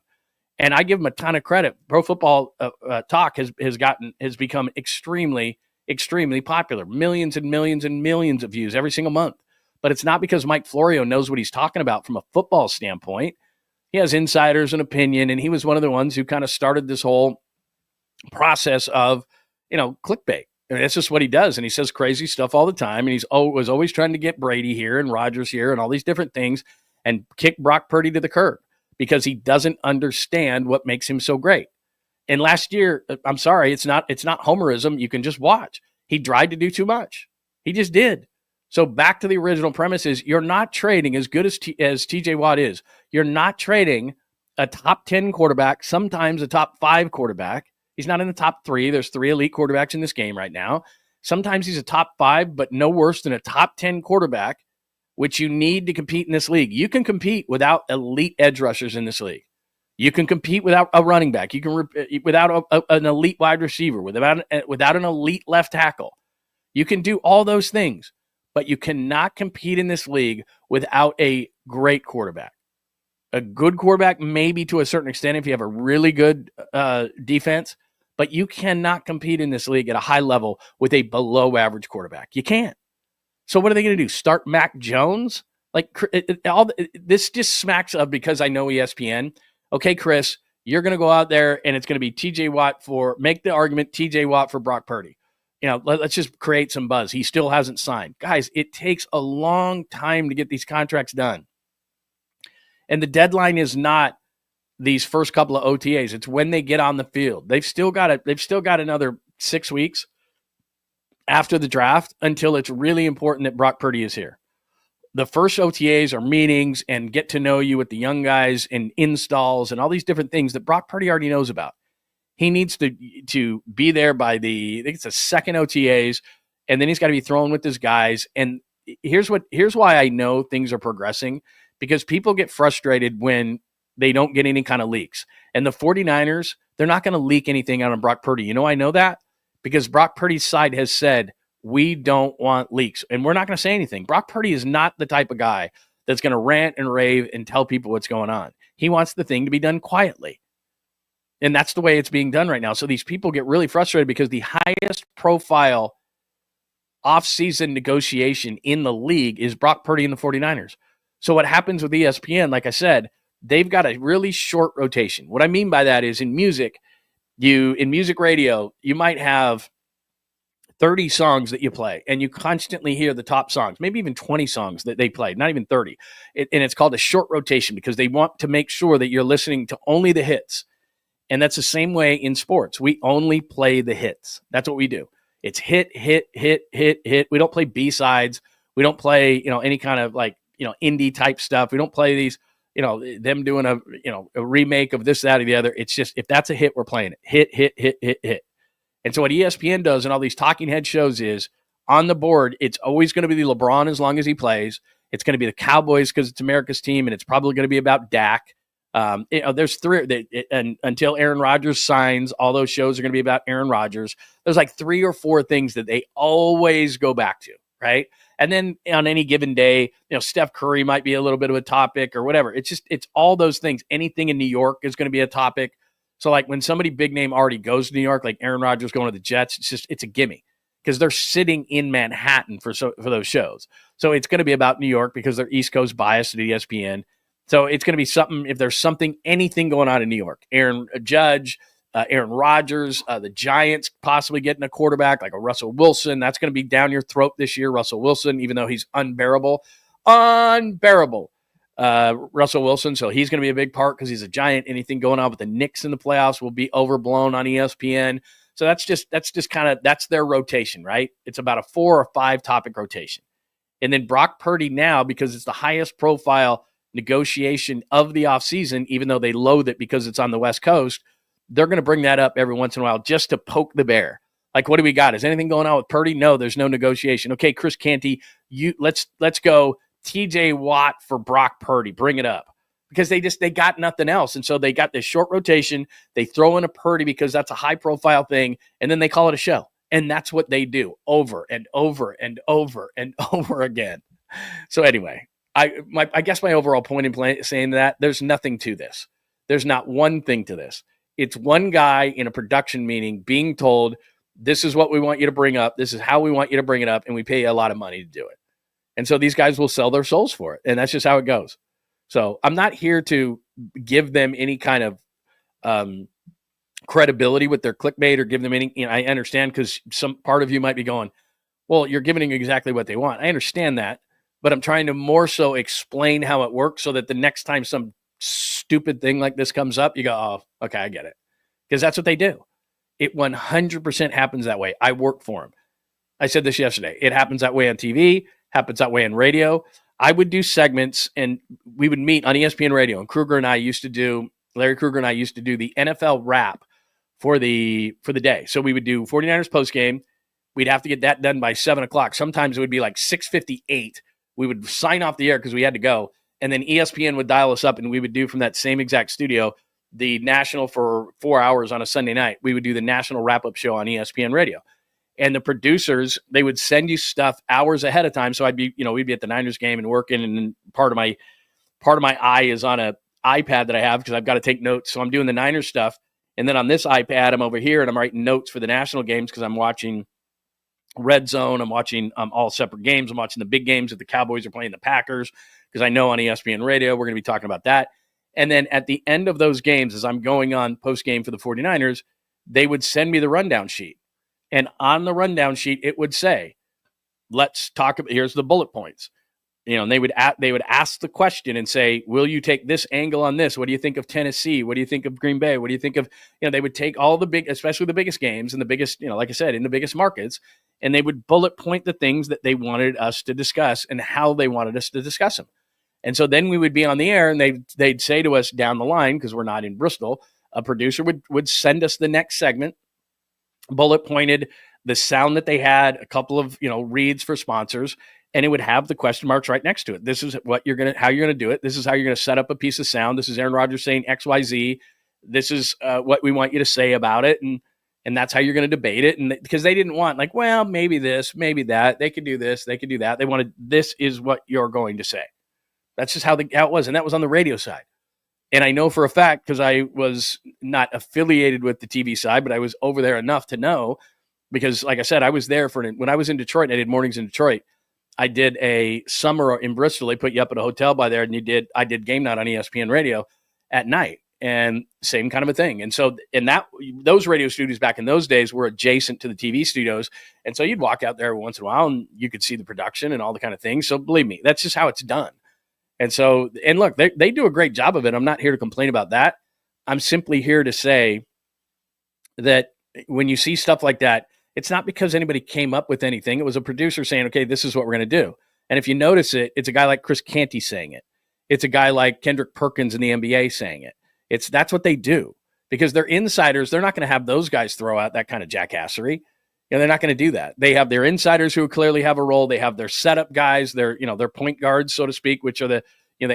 And I give him a ton of credit. Pro Football Talk has become extremely, extremely popular. Millions and millions and millions of views every single month. But it's not because Mike Florio knows what he's talking about from a football standpoint. He has insiders and opinion, and he was one of the ones who kind of started this whole process of, clickbait. I mean, that's just what he does. And he says crazy stuff all the time. And he's was always trying to get Brady here and Rodgers here and all these different things and kick Brock Purdy to the curb because he doesn't understand what makes him so great. And last year, I'm sorry, it's not homerism. You can just watch. He tried to do too much. He just did. So back to the original premise is you're not trading as good as TJ Watt is. You're not trading a top 10 quarterback, sometimes a top 5 quarterback. He's not in the top 3. There's 3 elite quarterbacks in this game right now. Sometimes he's a top 5, but no worse than a top 10 quarterback, which you need to compete in this league. You can compete without elite edge rushers in this league. You can compete without a running back. You can without an elite wide receiver, without an elite left tackle. You can do all those things, but you cannot compete in this league without a great quarterback. A good quarterback, maybe to a certain extent, if you have a really good defense, but you cannot compete in this league at a high level with a below average quarterback. You can't. So what are they going to do? Start Mac Jones? This just smacks of, because I know ESPN. Okay, Chris, you're going to go out there and it's going to be TJ Watt make the argument TJ Watt for Brock Purdy. Let's just create some buzz. He still hasn't signed. Guys, it takes a long time to get these contracts done. And the deadline is not these first couple of OTAs. It's when they get on the field. They've still got another 6 weeks after the draft until it's really important that Brock Purdy is here. The first OTAs are meetings and get to know you with the young guys and installs and all these different things that Brock Purdy already knows about. He needs to be there by I think it's the second OTAs, and then he's got to be thrown with his guys. And here's why I know things are progressing, because people get frustrated when they don't get any kind of leaks. And the 49ers, they're not going to leak anything out on Brock Purdy. I know that because Brock Purdy's side has said, we don't want leaks. And we're not going to say anything. Brock Purdy is not the type of guy that's going to rant and rave and tell people what's going on. He wants the thing to be done quietly. And that's the way it's being done right now. So these people get really frustrated because the highest profile offseason negotiation in the league is Brock Purdy and the 49ers. So what happens with ESPN, like I said, they've got a really short rotation. What I mean by that is in music radio, you might have 30 songs that you play, and you constantly hear the top songs, maybe even 20 songs that they play, not even 30. And it's called a short rotation because they want to make sure that you're listening to only the hits. And that's the same way in sports. We only play the hits. That's what we do. It's hit, hit, hit, hit, hit. We don't play B-sides. We don't play, any kind of indie type stuff. We don't play these, them doing a remake of this, that, or the other. It's just, if that's a hit, we're playing it. Hit, hit, hit, hit, hit. And so what ESPN does and all these talking head shows is on the board, it's always going to be the LeBron as long as he plays. It's going to be the Cowboys because it's America's team, and it's probably going to be about Dak. There's 3, and until Aaron Rodgers signs, all those shows are going to be about Aaron Rodgers. There's like 3 or 4 things that they always go back to, right? And then on any given day, Steph Curry might be a little bit of a topic or whatever. It's all those things. Anything in New York is going to be a topic. So like when somebody big name already goes to New York, like Aaron Rodgers going to the Jets, it's a gimme because they're sitting in Manhattan for those shows. So it's going to be about New York because they're East Coast biased at ESPN. So it's going to be something, if there's anything going on in New York, Aaron Judge, Aaron Rodgers, the Giants possibly getting a quarterback like a Russell Wilson. That's going to be down your throat this year, Russell Wilson, even though he's unbearable. Russell Wilson. So he's going to be a big part because he's a Giant. Anything going on with the Knicks in the playoffs will be overblown on ESPN. So that's just that's their rotation, right? It's about a 4 or 5 topic rotation. And then Brock Purdy now, because it's the highest profile negotiation of the offseason, even though they loathe it because it's on the West Coast, they're going to bring that up every once in a while just to poke the bear. Like, what do we got? Is anything going on with Purdy? No, there's no negotiation. Okay, Chris Canty, let's go TJ Watt for Brock Purdy. Bring it up. Because they got nothing else. And so they got this short rotation. They throw in a Purdy because that's a high-profile thing, and then they call it a show. And that's what they do over and over and over and over again. So anyway, I guess my overall point in saying that, there's nothing to this. There's not one thing to this. It's one guy in a production meeting being told, this is what we want you to bring up. This is how we want you to bring it up, and we pay you a lot of money to do it. And so these guys will sell their souls for it, and that's just how it goes. So I'm not here to give them any kind of credibility with their clickbait or give them any, I understand, because some part of you might be going, well, you're giving them exactly what they want. I understand that, but I'm trying to more so explain how it works so that the next time some stupid thing like this comes up, you go, oh, okay, I get it. Because that's what they do. It 100% happens that way. I work for them. I said this yesterday. It happens that way on TV, happens that way on radio. I would do segments, and we would meet on ESPN Radio, and Larry Kruger and I used to do the NFL wrap for the day. So we would do 49ers postgame. We'd have to get that done by 7 o'clock. Sometimes it would be like 6:58. We would sign off the air because we had to go, and then ESPN would dial us up, and we would do from that same exact studio the national for 4 hours on a Sunday night. We would do the national wrap-up show on ESPN Radio. And the producers, they would send you stuff hours ahead of time. So I'd be, we'd be at the Niners game and working, and then part of my eye is on a iPad that I have because I've got to take notes. So I'm doing the Niners stuff. And then on this iPad, I'm over here and I'm writing notes for the national games because I'm watching Red Zone. I'm watching all separate games. I'm watching the big games that the Cowboys are playing the Packers because I know on ESPN Radio we're going to be talking about that. And then at the end of those games, as I'm going on post-game for the 49ers, they would send me the rundown sheet. And on the rundown sheet, it would say, let's talk about, here's the bullet points. And they would ask the question and say, will you take this angle on this? What do you think of Tennessee? What do you think of Green Bay? What do you think of, they would take all the big, especially the biggest games and the biggest, like I said, in the biggest markets, and they would bullet point the things that they wanted us to discuss and how they wanted us to discuss them. And so then we would be on the air, and they'd say to us down the line, because we're not in Bristol, a producer would send us the next segment, bullet pointed the sound that they had, a couple of reads for sponsors, and it would have the question marks right next to it. This is how you're going to do it. This is how you're going to set up a piece of sound. This is Aaron Rodgers saying XYZ. This is what we want you to say about it, and that's how you're going to debate it. And because they didn't want maybe this, maybe that. They could do this, they could do that. They wanted, this is what you're going to say. That's just how it was, and that was on the radio side. And I know for a fact, because I was not affiliated with the TV side, but I was over there enough to know, because like I said, I was there when I was in Detroit, and I did mornings in Detroit. I did a summer in Bristol. They put you up at a hotel by there, and I did game night on ESPN Radio at night, and same kind of a thing. And so, those radio studios back in those days were adjacent to the TV studios. And so you'd walk out there once in a while, and you could see the production and all the kind of things. So believe me, that's just how it's done. And so, and look, they do a great job of it. I'm not here to complain about that. I'm simply here to say that when you see stuff like that, it's not because anybody came up with anything. It was a producer saying, okay, this is what we're going to do. And if you notice it, it's a guy like Chris Canty saying it. It's a guy like Kendrick Perkins in the NBA saying it. That's what they do because they're insiders. They're not going to have those guys throw out that kind of jackassery. They're not going to do that. They have their insiders who clearly have a role. They have their setup guys, their point guards, so to speak, which are the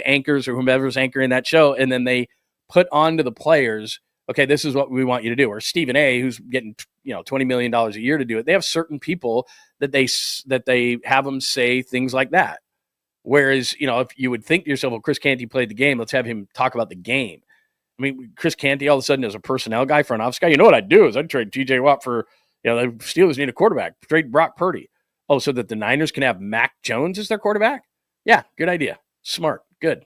anchors or whomever's anchoring that show. And then they put on to the players, okay, this is what we want you to do. Or Stephen A., who's getting $20 million a year to do it. They have certain people that they have them say things like that. Whereas, if you would think to yourself, well, Chris Canty played the game, let's have him talk about the game. I mean, Chris Canty all of a sudden is a personnel guy, front office guy. You know what I'd do is I'd trade TJ Watt for, the Steelers need a quarterback. Trade Brock Purdy. Oh, so that the Niners can have Mac Jones as their quarterback? Yeah, good idea. Smart. Good.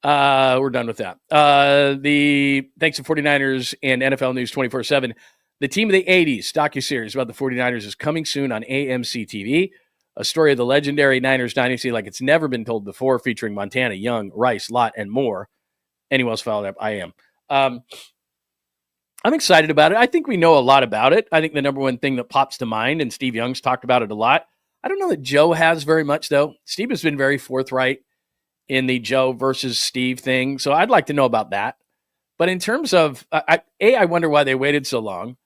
We're done with that. Thanks to 49ers and NFL News 24/7. The Team of the 80s docuseries about the 49ers is coming soon on AMC TV. A story of the legendary Niners dynasty like it's never been told before, featuring Montana, Young, Rice, Lott, and more. Anyone else followed up? I am. I'm excited about it. I think we know a lot about it. I think the number one thing that pops to mind, and Steve Young's talked about it a lot. I don't know that Joe has very much, though. Steve has been very forthright in the Joe versus Steve thing. So I'd like to know about that. But in terms of, I wonder why they waited so long.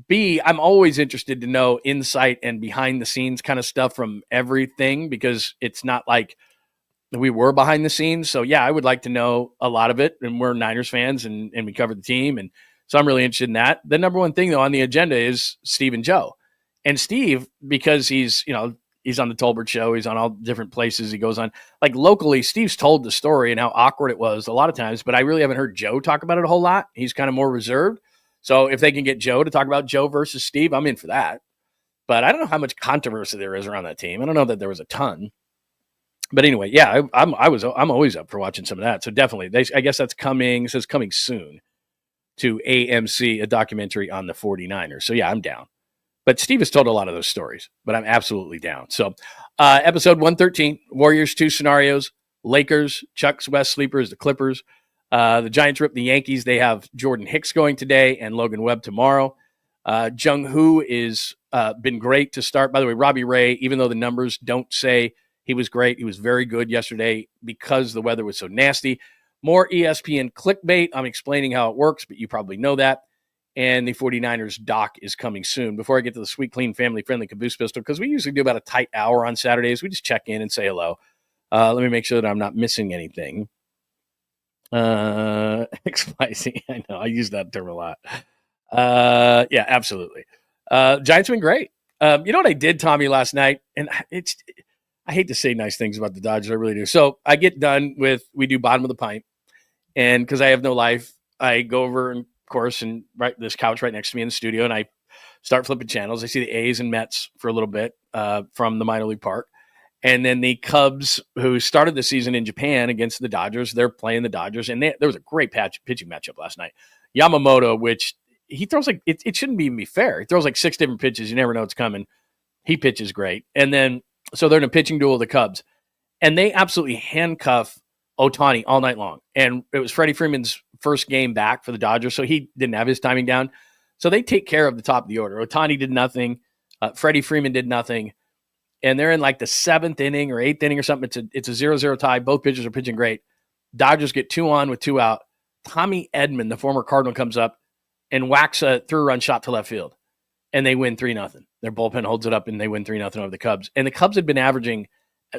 B, I'm always interested to know insight and behind the scenes kind of stuff from everything, because it's not like we were behind the scenes. So yeah, I would like to know a lot of it. And we're Niners fans and we cover the team. And so I'm really interested in that. The number one thing though on the agenda is Steve and Joe. And Steve, because he's on the Tolbert show, he's on all different places he goes on. Like locally, Steve's told the story and how awkward it was a lot of times, but I really haven't heard Joe talk about it a whole lot. He's kind of more reserved. So if they can get Joe to talk about Joe versus Steve, I'm in for that. But I don't know how much controversy there is around that team. I don't know that there was a ton. But anyway, yeah, I'm always up for watching some of that. So definitely, I guess that's coming. It says coming soon to AMC, a documentary on the 49ers. So yeah, I'm down. But Steve has told a lot of those stories, but I'm absolutely down. So episode 113, Warriors 2 scenarios, Lakers, Chuck's West sleepers, the Clippers. The Giants rip the Yankees. They have Jordan Hicks going today and Logan Webb tomorrow. Jung-Hoo is been great to start. By the way, Robbie Ray, even though the numbers don't say he was great, he was very good yesterday because the weather was so nasty. More ESPN clickbait. I'm explaining how it works, but you probably know that. And the 49ers doc is coming soon. Before I get to the sweet, clean, family-friendly Caboose pistol, because we usually do about a tight hour on Saturdays, we just check in and say hello. Let me make sure that I'm not missing anything. Spicy. I know. I use that term a lot. Yeah, absolutely. Giants have been great. You know what I did, Tommy, last night? And I hate to say nice things about the Dodgers. I really do. So I get done we do bottom of the pint. And because I have no life, I go over and, of course, and this couch right next to me in the studio, and I start flipping channels. I see the A's and Mets for a little bit from the minor league park. And then the Cubs, who started the season in Japan against the Dodgers, they're playing the Dodgers. And there was a great pitching matchup last night. Yamamoto, which he throws like, it shouldn't even be fair. He throws like 6 different pitches. You never know what's coming. He pitches great. And then, so they're in a pitching duel with the Cubs. And they absolutely handcuff Ohtani all night long. And it was Freddie Freeman's first game back for the Dodgers, so he didn't have his timing down. So they take care of the top of the order. Ohtani did nothing. Freddie Freeman did nothing. And they're in like the 7th inning or 8th inning or something. It's a 0-0 tie. Both pitchers are pitching great. Dodgers get 2 on with 2 out. Tommy Edman, the former Cardinal, comes up and whacks a 3-run shot to left field. And they win 3-0. Their bullpen holds it up and they win 3-0 over the Cubs. And the Cubs had been averaging,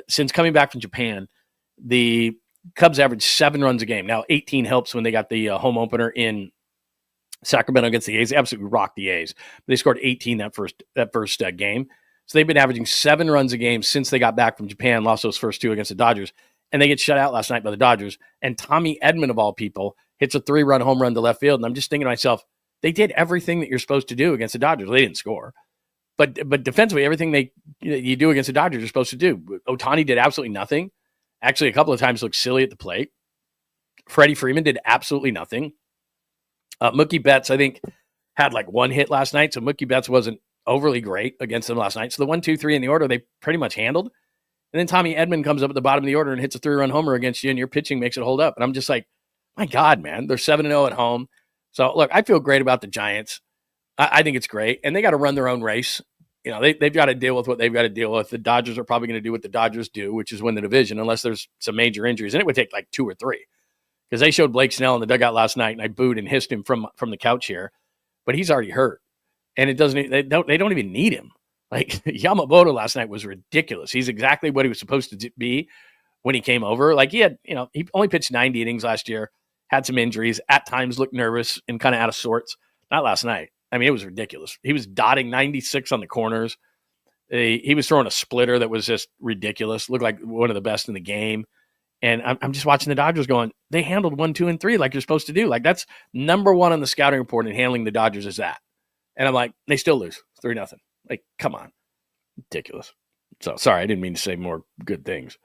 since coming back from Japan, the Cubs averaged 7 runs a game. Now, 18 helps when they got the home opener in Sacramento against the A's. They absolutely rocked the A's. They scored 18 that first game. So they've been averaging 7 runs a game since they got back from Japan, lost those first 2 against the Dodgers. And they get shut out last night by the Dodgers. And Tommy Edman, of all people, hits a 3-run home run to left field. And I'm just thinking to myself, they did everything that you're supposed to do against the Dodgers. They didn't score. But defensively, everything you do against the Dodgers you're supposed to do. Ohtani did absolutely nothing. Actually, a couple of times looked silly at the plate. Freddie Freeman did absolutely nothing. Mookie Betts, I think, had like 1 hit last night. So Mookie Betts wasn't overly great against them last night. So the 1, 2, 3 in the order, they pretty much handled. And then Tommy Edman comes up at the bottom of the order and hits a 3-run homer against you, and your pitching makes it hold up. And I'm just like, my God, man, they're 7-0 at home. So look, I feel great about the Giants. I think it's great. And they got to run their own race. You know, they've got to deal with what they've got to deal with. The Dodgers are probably going to do what the Dodgers do, which is win the division, unless there's some major injuries. And it would take like 2 or 3. Because they showed Blake Snell in the dugout last night, and I booed and hissed him from the couch here. But he's already hurt. And they don't even need him. Like Yamamoto last night was ridiculous. He's exactly what he was supposed to be when he came over. Like he only pitched 90 innings last year, had some injuries, at times looked nervous and kind of out of sorts. Not last night. I mean, it was ridiculous. He was dotting 96 on the corners. He was throwing a splitter that was just ridiculous. Looked like one of the best in the game. And I'm just watching the Dodgers going, they handled 1, 2, and 3 like you're supposed to do. Like that's number 1 on the scouting report in handling the Dodgers is that. And I'm like, they still lose 3-0. Like, come on. Ridiculous. So sorry, I didn't mean to say more good things.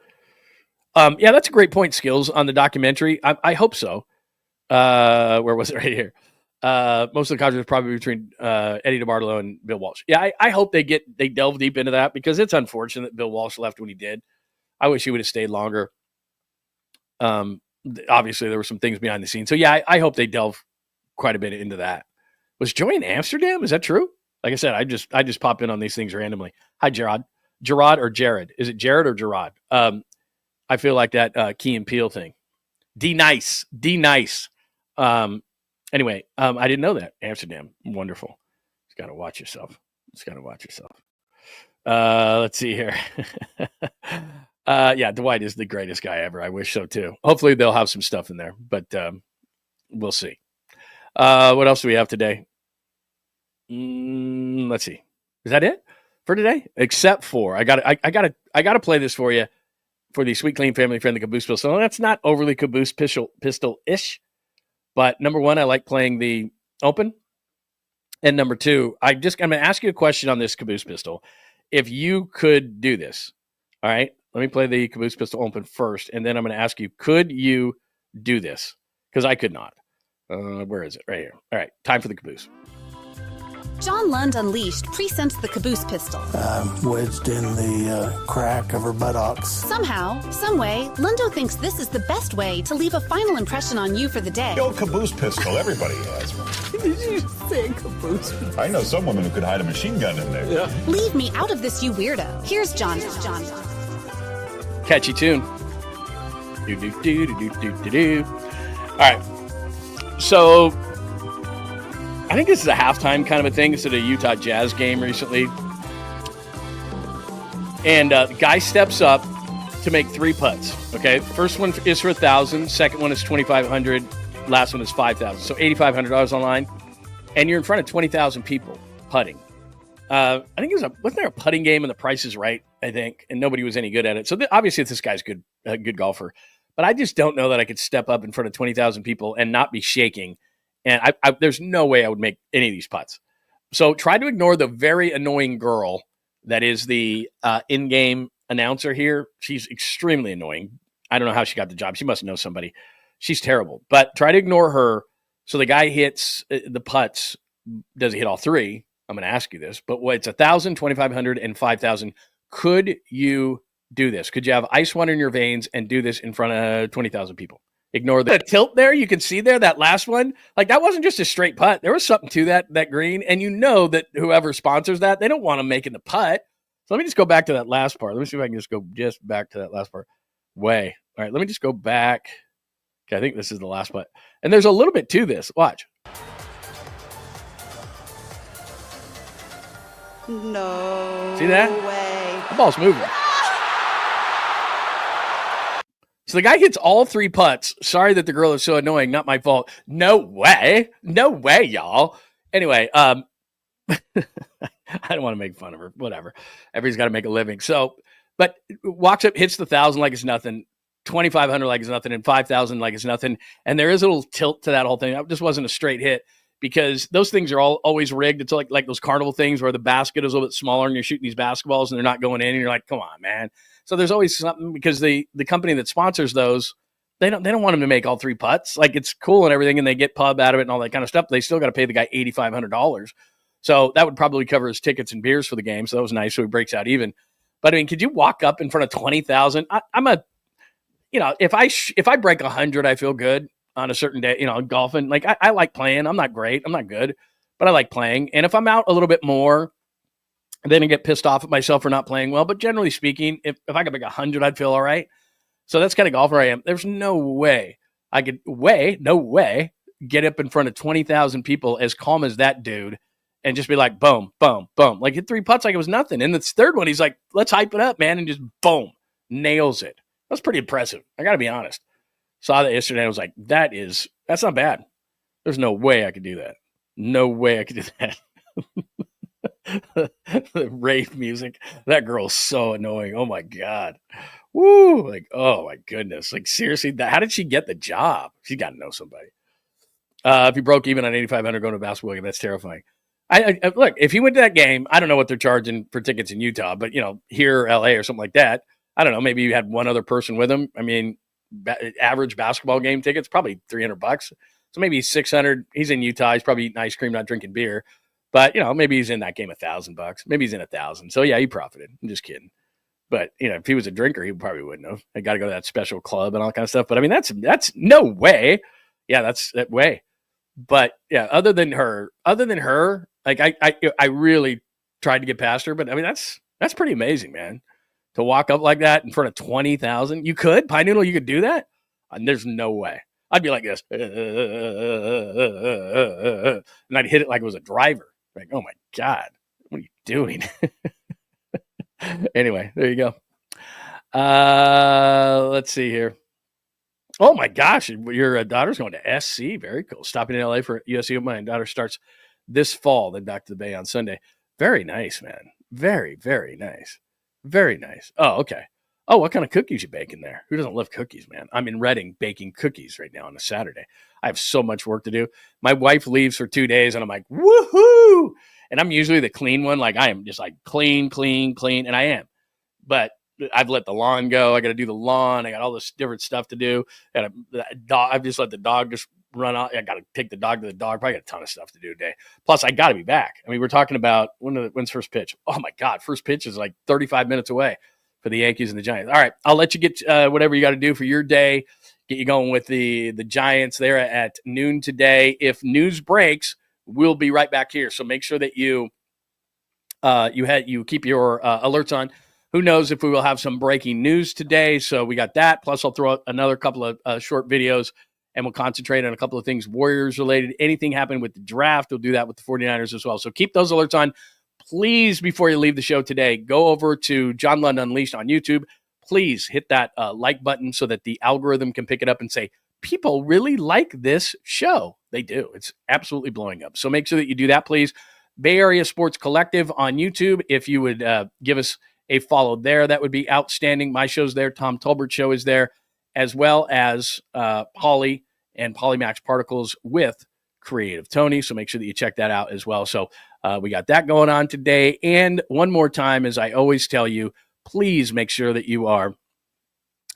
Yeah, that's a great point, Skills, on the documentary. I hope so. Where was it? Right here. Most of the controversy is probably between Eddie DeBartolo and Bill Walsh. Yeah, I hope they delve deep into that because it's unfortunate that Bill Walsh left when he did. I wish he would have stayed longer. Obviously, there were some things behind the scenes. So, yeah, I hope they delve quite a bit into that. Was Joey in Amsterdam? Is that true? Like I said, I just pop in on these things randomly. Hi, Gerard. Gerard or Jared? Is it Jared or Gerard? I feel like that Key and Peele thing. D nice. Anyway, I didn't know that. Amsterdam, wonderful. Just got to watch yourself. Let's see here. Yeah, Dwight is the greatest guy ever. I wish so too. Hopefully they'll have some stuff in there, but we'll see. What else do we have today? Let's see. Is that it for today? Except for I gotta play this for you for the Sweet Clean Family Friend, the Caboose Pistol. And that's not overly Caboose pistol-ish, but number one, I like playing the open. And number two, I'm going to ask you a question on this Caboose pistol. If you could do this, all right, let me play the Caboose pistol open first, and then I'm going to ask you, could you do this? Because I could not. Where is it? Right here. All right, time for the Caboose.
John Lund Unleashed presents the Caboose pistol.
Wedged in the crack of her buttocks.
Somehow, someway, Lundo thinks this is the best way to leave a final impression on you for the day.
The old Caboose pistol, everybody has one.
Did you say Caboose?
I know some women who could hide a machine gun in there.
Yeah. Leave me out of this, you weirdo. Here's John.
Catchy tune. Do. All right. So I think this is a halftime kind of a thing. It's at a Utah Jazz game recently. And the guy steps up to make 3 putts. Okay. First one is for 1,000. Second one is 2,500. Last one is 5,000. So $8,500 online. And you're in front of 20,000 people putting. I think wasn't there a putting game and the Price is Right, I think, and nobody was any good at it. So obviously this guy's a good golfer. But I just don't know that I could step up in front of 20,000 people and not be shaking. And there's no way I would make any of these putts. So try to ignore the very annoying girl that is the in-game announcer here. She's extremely annoying. I don't know how she got the job. She must know somebody. She's terrible. But try to ignore her. So the guy hits the putts. Does he hit all 3? I'm going to ask you this. But it's 1,000, 2,500, and 5,000. Could you do this? Could you have ice water in your veins and do this in front of 20,000 people? Ignore the tilt there. You can see there that last one. Like that wasn't just a straight putt. There was something to that green. And you know that whoever sponsors that, they don't want them making the putt. So let me just go back to that last part. Let me see if I can just go back to that last part. All right, let me just go back. Okay, I think this is the last putt. And there's a little bit to this. Watch.
No.
See that?
Way.
The ball's moving. So the guy hits all 3 putts. Sorry that the girl is so annoying. Not my fault. No way, y'all. Anyway, I don't want to make fun of her. Whatever. Everybody's got to make a living. So, but walks up, hits the 1,000 like it's nothing, 2,500 like it's nothing, and 5,000 like it's nothing. And there is a little tilt to that whole thing. That just wasn't a straight hit because those things are always rigged. It's like those carnival things where the basket is a little bit smaller and you're shooting these basketballs and they're not going in. And you're like, come on, man. So there's always something because the company that sponsors those, they don't want them to make all 3 putts. Like it's cool and everything, and they get pub out of it and all that kind of stuff. They still got to pay the guy $8,500. So that would probably cover his tickets and beers for the game. So that was nice. So he breaks out even. But I mean, could you walk up in front of 20,000? If I break 100, I feel good on a certain day. Golfing. Like I like playing. I'm not great. I'm not good, but I like playing. And if I'm out a little bit more, then I get pissed off at myself for not playing well. But generally speaking, if I could make 100, I'd feel all right. So that's kind of golfer I am. There's no way I could get up in front of 20,000 people as calm as that dude and just be like, boom, boom, boom. Like hit 3 putts like it was nothing. And the third one, he's like, let's hype it up, man. And just boom, nails it. That's pretty impressive. I got to be honest. Saw that yesterday. I was like, that's not bad. There's no way I could do that. No way I could do that. The rave music. That girl's so annoying. Oh my God. Woo. Like, oh my goodness. Like seriously, how did she get the job? She got to know somebody. If he broke even on 8,500 going to a basketball game, that's terrifying. I look, if he went to that game, I don't know what they're charging for tickets in Utah, but here, LA or something like that. I don't know. Maybe you had one other person with him. I mean, average basketball game tickets, probably $300. So maybe 600. He's in Utah. He's probably eating ice cream, not drinking beer. But, maybe he's in that game $1,000. Maybe he's in 1,000. So, yeah, he profited. I'm just kidding. But, if he was a drinker, he probably wouldn't have. I got to go to that special club and all that kind of stuff. But, I mean, that's no way. Yeah, that's that way. But, yeah, other than her, like, I really tried to get past her. But, I mean, that's pretty amazing, man. to walk up like that in front of 20,000. You could? Pine Noodle, you could do that? And there's no way. I'd be like this. And I'd hit it like it was a driver. Like, oh my God, what are you doing? Anyway, there you go. Let's see here. Oh my gosh, your daughter's going to SC. Very cool. Stopping in LA for USC. My daughter starts this fall, then back to the Bay on Sunday. Very nice, man. Very, very nice. Very nice. Oh, okay. Oh, what kind of cookies you baking there? Who doesn't love cookies, man? I'm in Reading baking cookies right now on a Saturday. I have so much work to do. My wife leaves for 2 days, and I'm like, woohoo! And I'm usually the clean one. Like, I am just like clean, and I am. But I've let the lawn go. I got to do the lawn. I got all this different stuff to do. And I've just let the dog just run out. I got to take the dog to the dog. Probably got a ton of stuff to do today. Plus, I got to be back. I mean, we're talking about when's first pitch? Oh, my God. First pitch is like 35 minutes away for the Yankees and the Giants. All right. I'll let you get whatever you got to do for your day. Get you going with the Giants there at noon today. If news breaks, we'll be right back here. So make sure that you keep your alerts on. Who knows if we will have some breaking news today. So we got that. Plus, I'll throw out another couple of short videos, and we'll concentrate on a couple of things Warriors related. Anything happening with the draft, we'll do that with the 49ers as well. So keep those alerts on. Please, before you leave the show today, go over to John Lund Unleashed on YouTube. Please hit that like button so that the algorithm can pick it up and say, people really like this show. They do. It's absolutely blowing up. So make sure that you do that, please. Bay Area Sports Collective on YouTube. If you would give us a follow there, that would be outstanding. My show's there. Tom Tolbert show is there, as well as Polly and Polymax Particles with Creative Tony. So make sure that you check that out as well. So we got that going on today. And one more time, as I always tell you, please make sure that you are,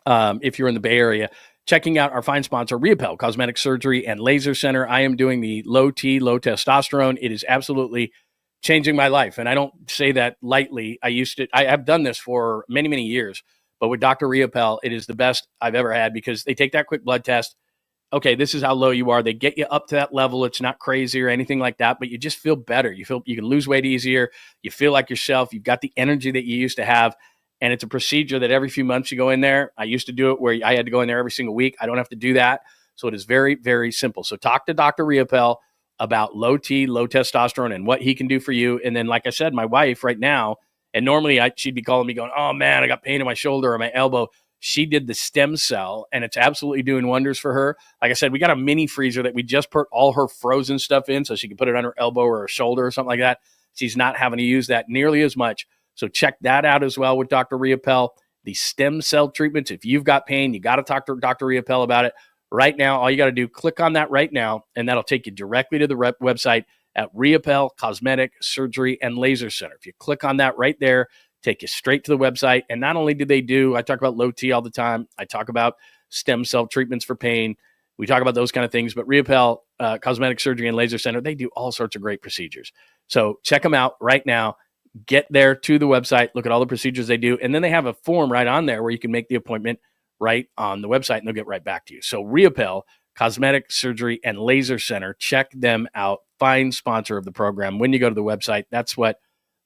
if you're in the Bay Area, checking out our fine sponsor, 𝐬𝐝L Cosmetic Surgery and Laser Center. I am doing the low T, low testosterone. It is absolutely changing my life. And I don't say that lightly. I have done this for many, many years, but with Dr. 𝐬𝐝L, it is the best I've ever had because they take that quick blood test. Okay, this is how low you are. They get you up to that level. It's not crazy or anything like that, but you just feel better. You can lose weight easier. You feel like yourself. You've got the energy that you used to have. And it's a procedure that every few months you go in there. I used to do it where I had to go in there every single week. I don't have to do that. So it is very, very simple. So talk to Dr. 𝐬𝐝L about low T, low testosterone, and what he can do for you. And then, like I said, my wife right now, and normally she'd be calling me going, oh, man, I got pain in my shoulder or my elbow. She did the stem cell, and it's absolutely doing wonders for her. Like I said, we got a mini freezer that we just put all her frozen stuff in so she can put it on her elbow or her shoulder or something like that. She's not having to use that nearly as much. So check that out as well with Dr. 𝐬𝐝L. The stem cell treatments, if you've got pain, you got to talk to Dr. 𝐬𝐝L about it. Right now, all you got to do, click on that right now, and that'll take you directly to the website at 𝐬𝐝L Cosmetic Surgery and Laser Center. If you click on that right there, take you straight to the website. And not only do they I talk about low T all the time. I talk about stem cell treatments for pain. We talk about those kind of things. But 𝐬𝐝L Cosmetic Surgery and Laser Center, they do all sorts of great procedures. So check them out right now. Get there to the website, look at all the procedures they do, and then they have a form right on there where you can make the appointment right on the website, and they'll get right back to you. So 𝐬𝐝L Cosmetic Surgery and Laser Center, check them out. Fine sponsor of the program. When you go to the website, that's what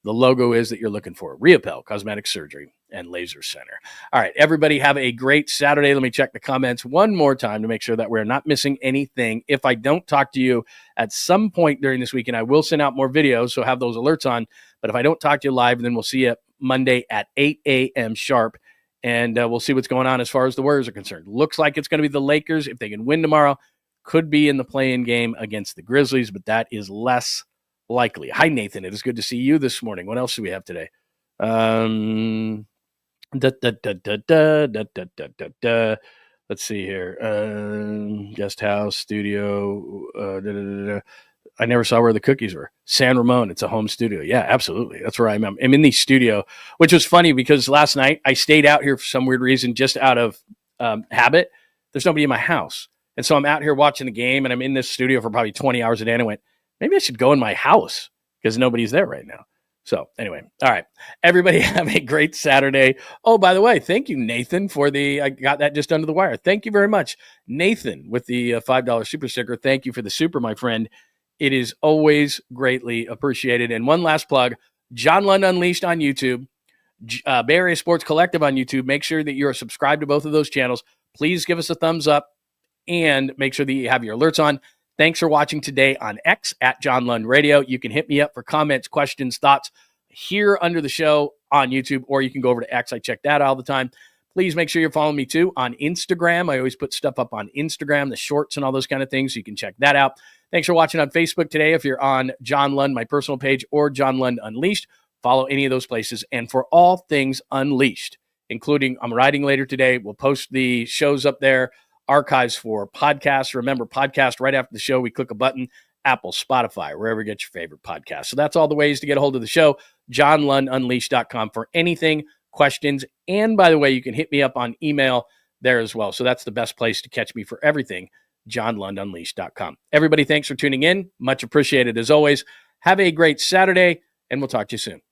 the logo is that you're looking for. 𝐬𝐝L Cosmetic Surgery and Laser Center. All right, everybody have a great Saturday. Let me check the comments one more time to make sure that we're not missing anything. If I don't talk to you at some point during this weekend, I will send out more videos, so have those alerts on. But if I don't talk to you live, then we'll see you Monday at 8 a.m. sharp, and we'll see what's going on as far as the Warriors are concerned. Looks like it's going to be the Lakers. If they can win tomorrow, could be in the play-in game against the Grizzlies, but that is less likely. Hi, Nathan. It is good to see you this morning. What else do we have today? Let's see here. Guest house, studio. I never saw where the cookies were. San Ramon. It's a home studio. Yeah, absolutely. That's where I'm in the studio, which was funny because last night I stayed out here for some weird reason, just out of habit. There's nobody in my house. And so I'm out here watching the game, and I'm in this studio for probably 20 hours a day. And I went, maybe I should go in my house because nobody's there right now. So anyway, all right. Everybody have a great Saturday. Oh, by the way, thank you, Nathan, I got that just under the wire. Thank you very much, Nathan, with the $5 super sticker. Thank you for the super, my friend. It is always greatly appreciated. And one last plug, John Lund Unleashed on YouTube. Bay Area Sports Collective on YouTube. Make sure that you're subscribed to both of those channels. Please give us a thumbs up and make sure that you have your alerts on. Thanks for watching today on X at John Lund Radio. You can hit me up for comments, questions, thoughts here under the show on YouTube, or you can go over to X. I check that all the time. Please make sure you're following me too on Instagram. I always put stuff up on Instagram, the shorts and all those kind of things. So you can check that out. Thanks for watching on Facebook today. If you're on John Lund, my personal page, or John Lund Unleashed, follow any of those places. And for all things Unleashed, including I'm writing later today, we'll post the shows up there, archives for podcasts. Remember, podcast right after the show, we click a button, Apple, Spotify, wherever you get your favorite podcast. So that's all the ways to get a hold of the show, johnlundunleashed.com for anything, questions. And by the way, you can hit me up on email there as well. So that's the best place to catch me for everything, johnlundunleashed.com. Everybody, thanks for tuning in. Much appreciated as always. Have a great Saturday, and we'll talk to you soon.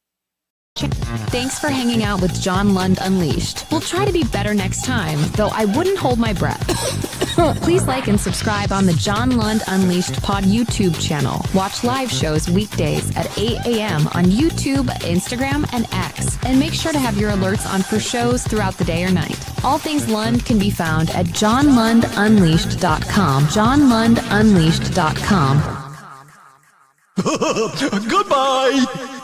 Thanks for hanging out with John Lund Unleashed. We'll try to be better next time, though I wouldn't hold my breath. Please like and subscribe on the John Lund Unleashed Pod YouTube channel. Watch live shows weekdays at 8 a.m. on YouTube, Instagram, and X. And make sure to have your alerts on for shows throughout the day or night. All things Lund can be found at johnlundunleashed.com. johnlundunleashed.com.
Goodbye!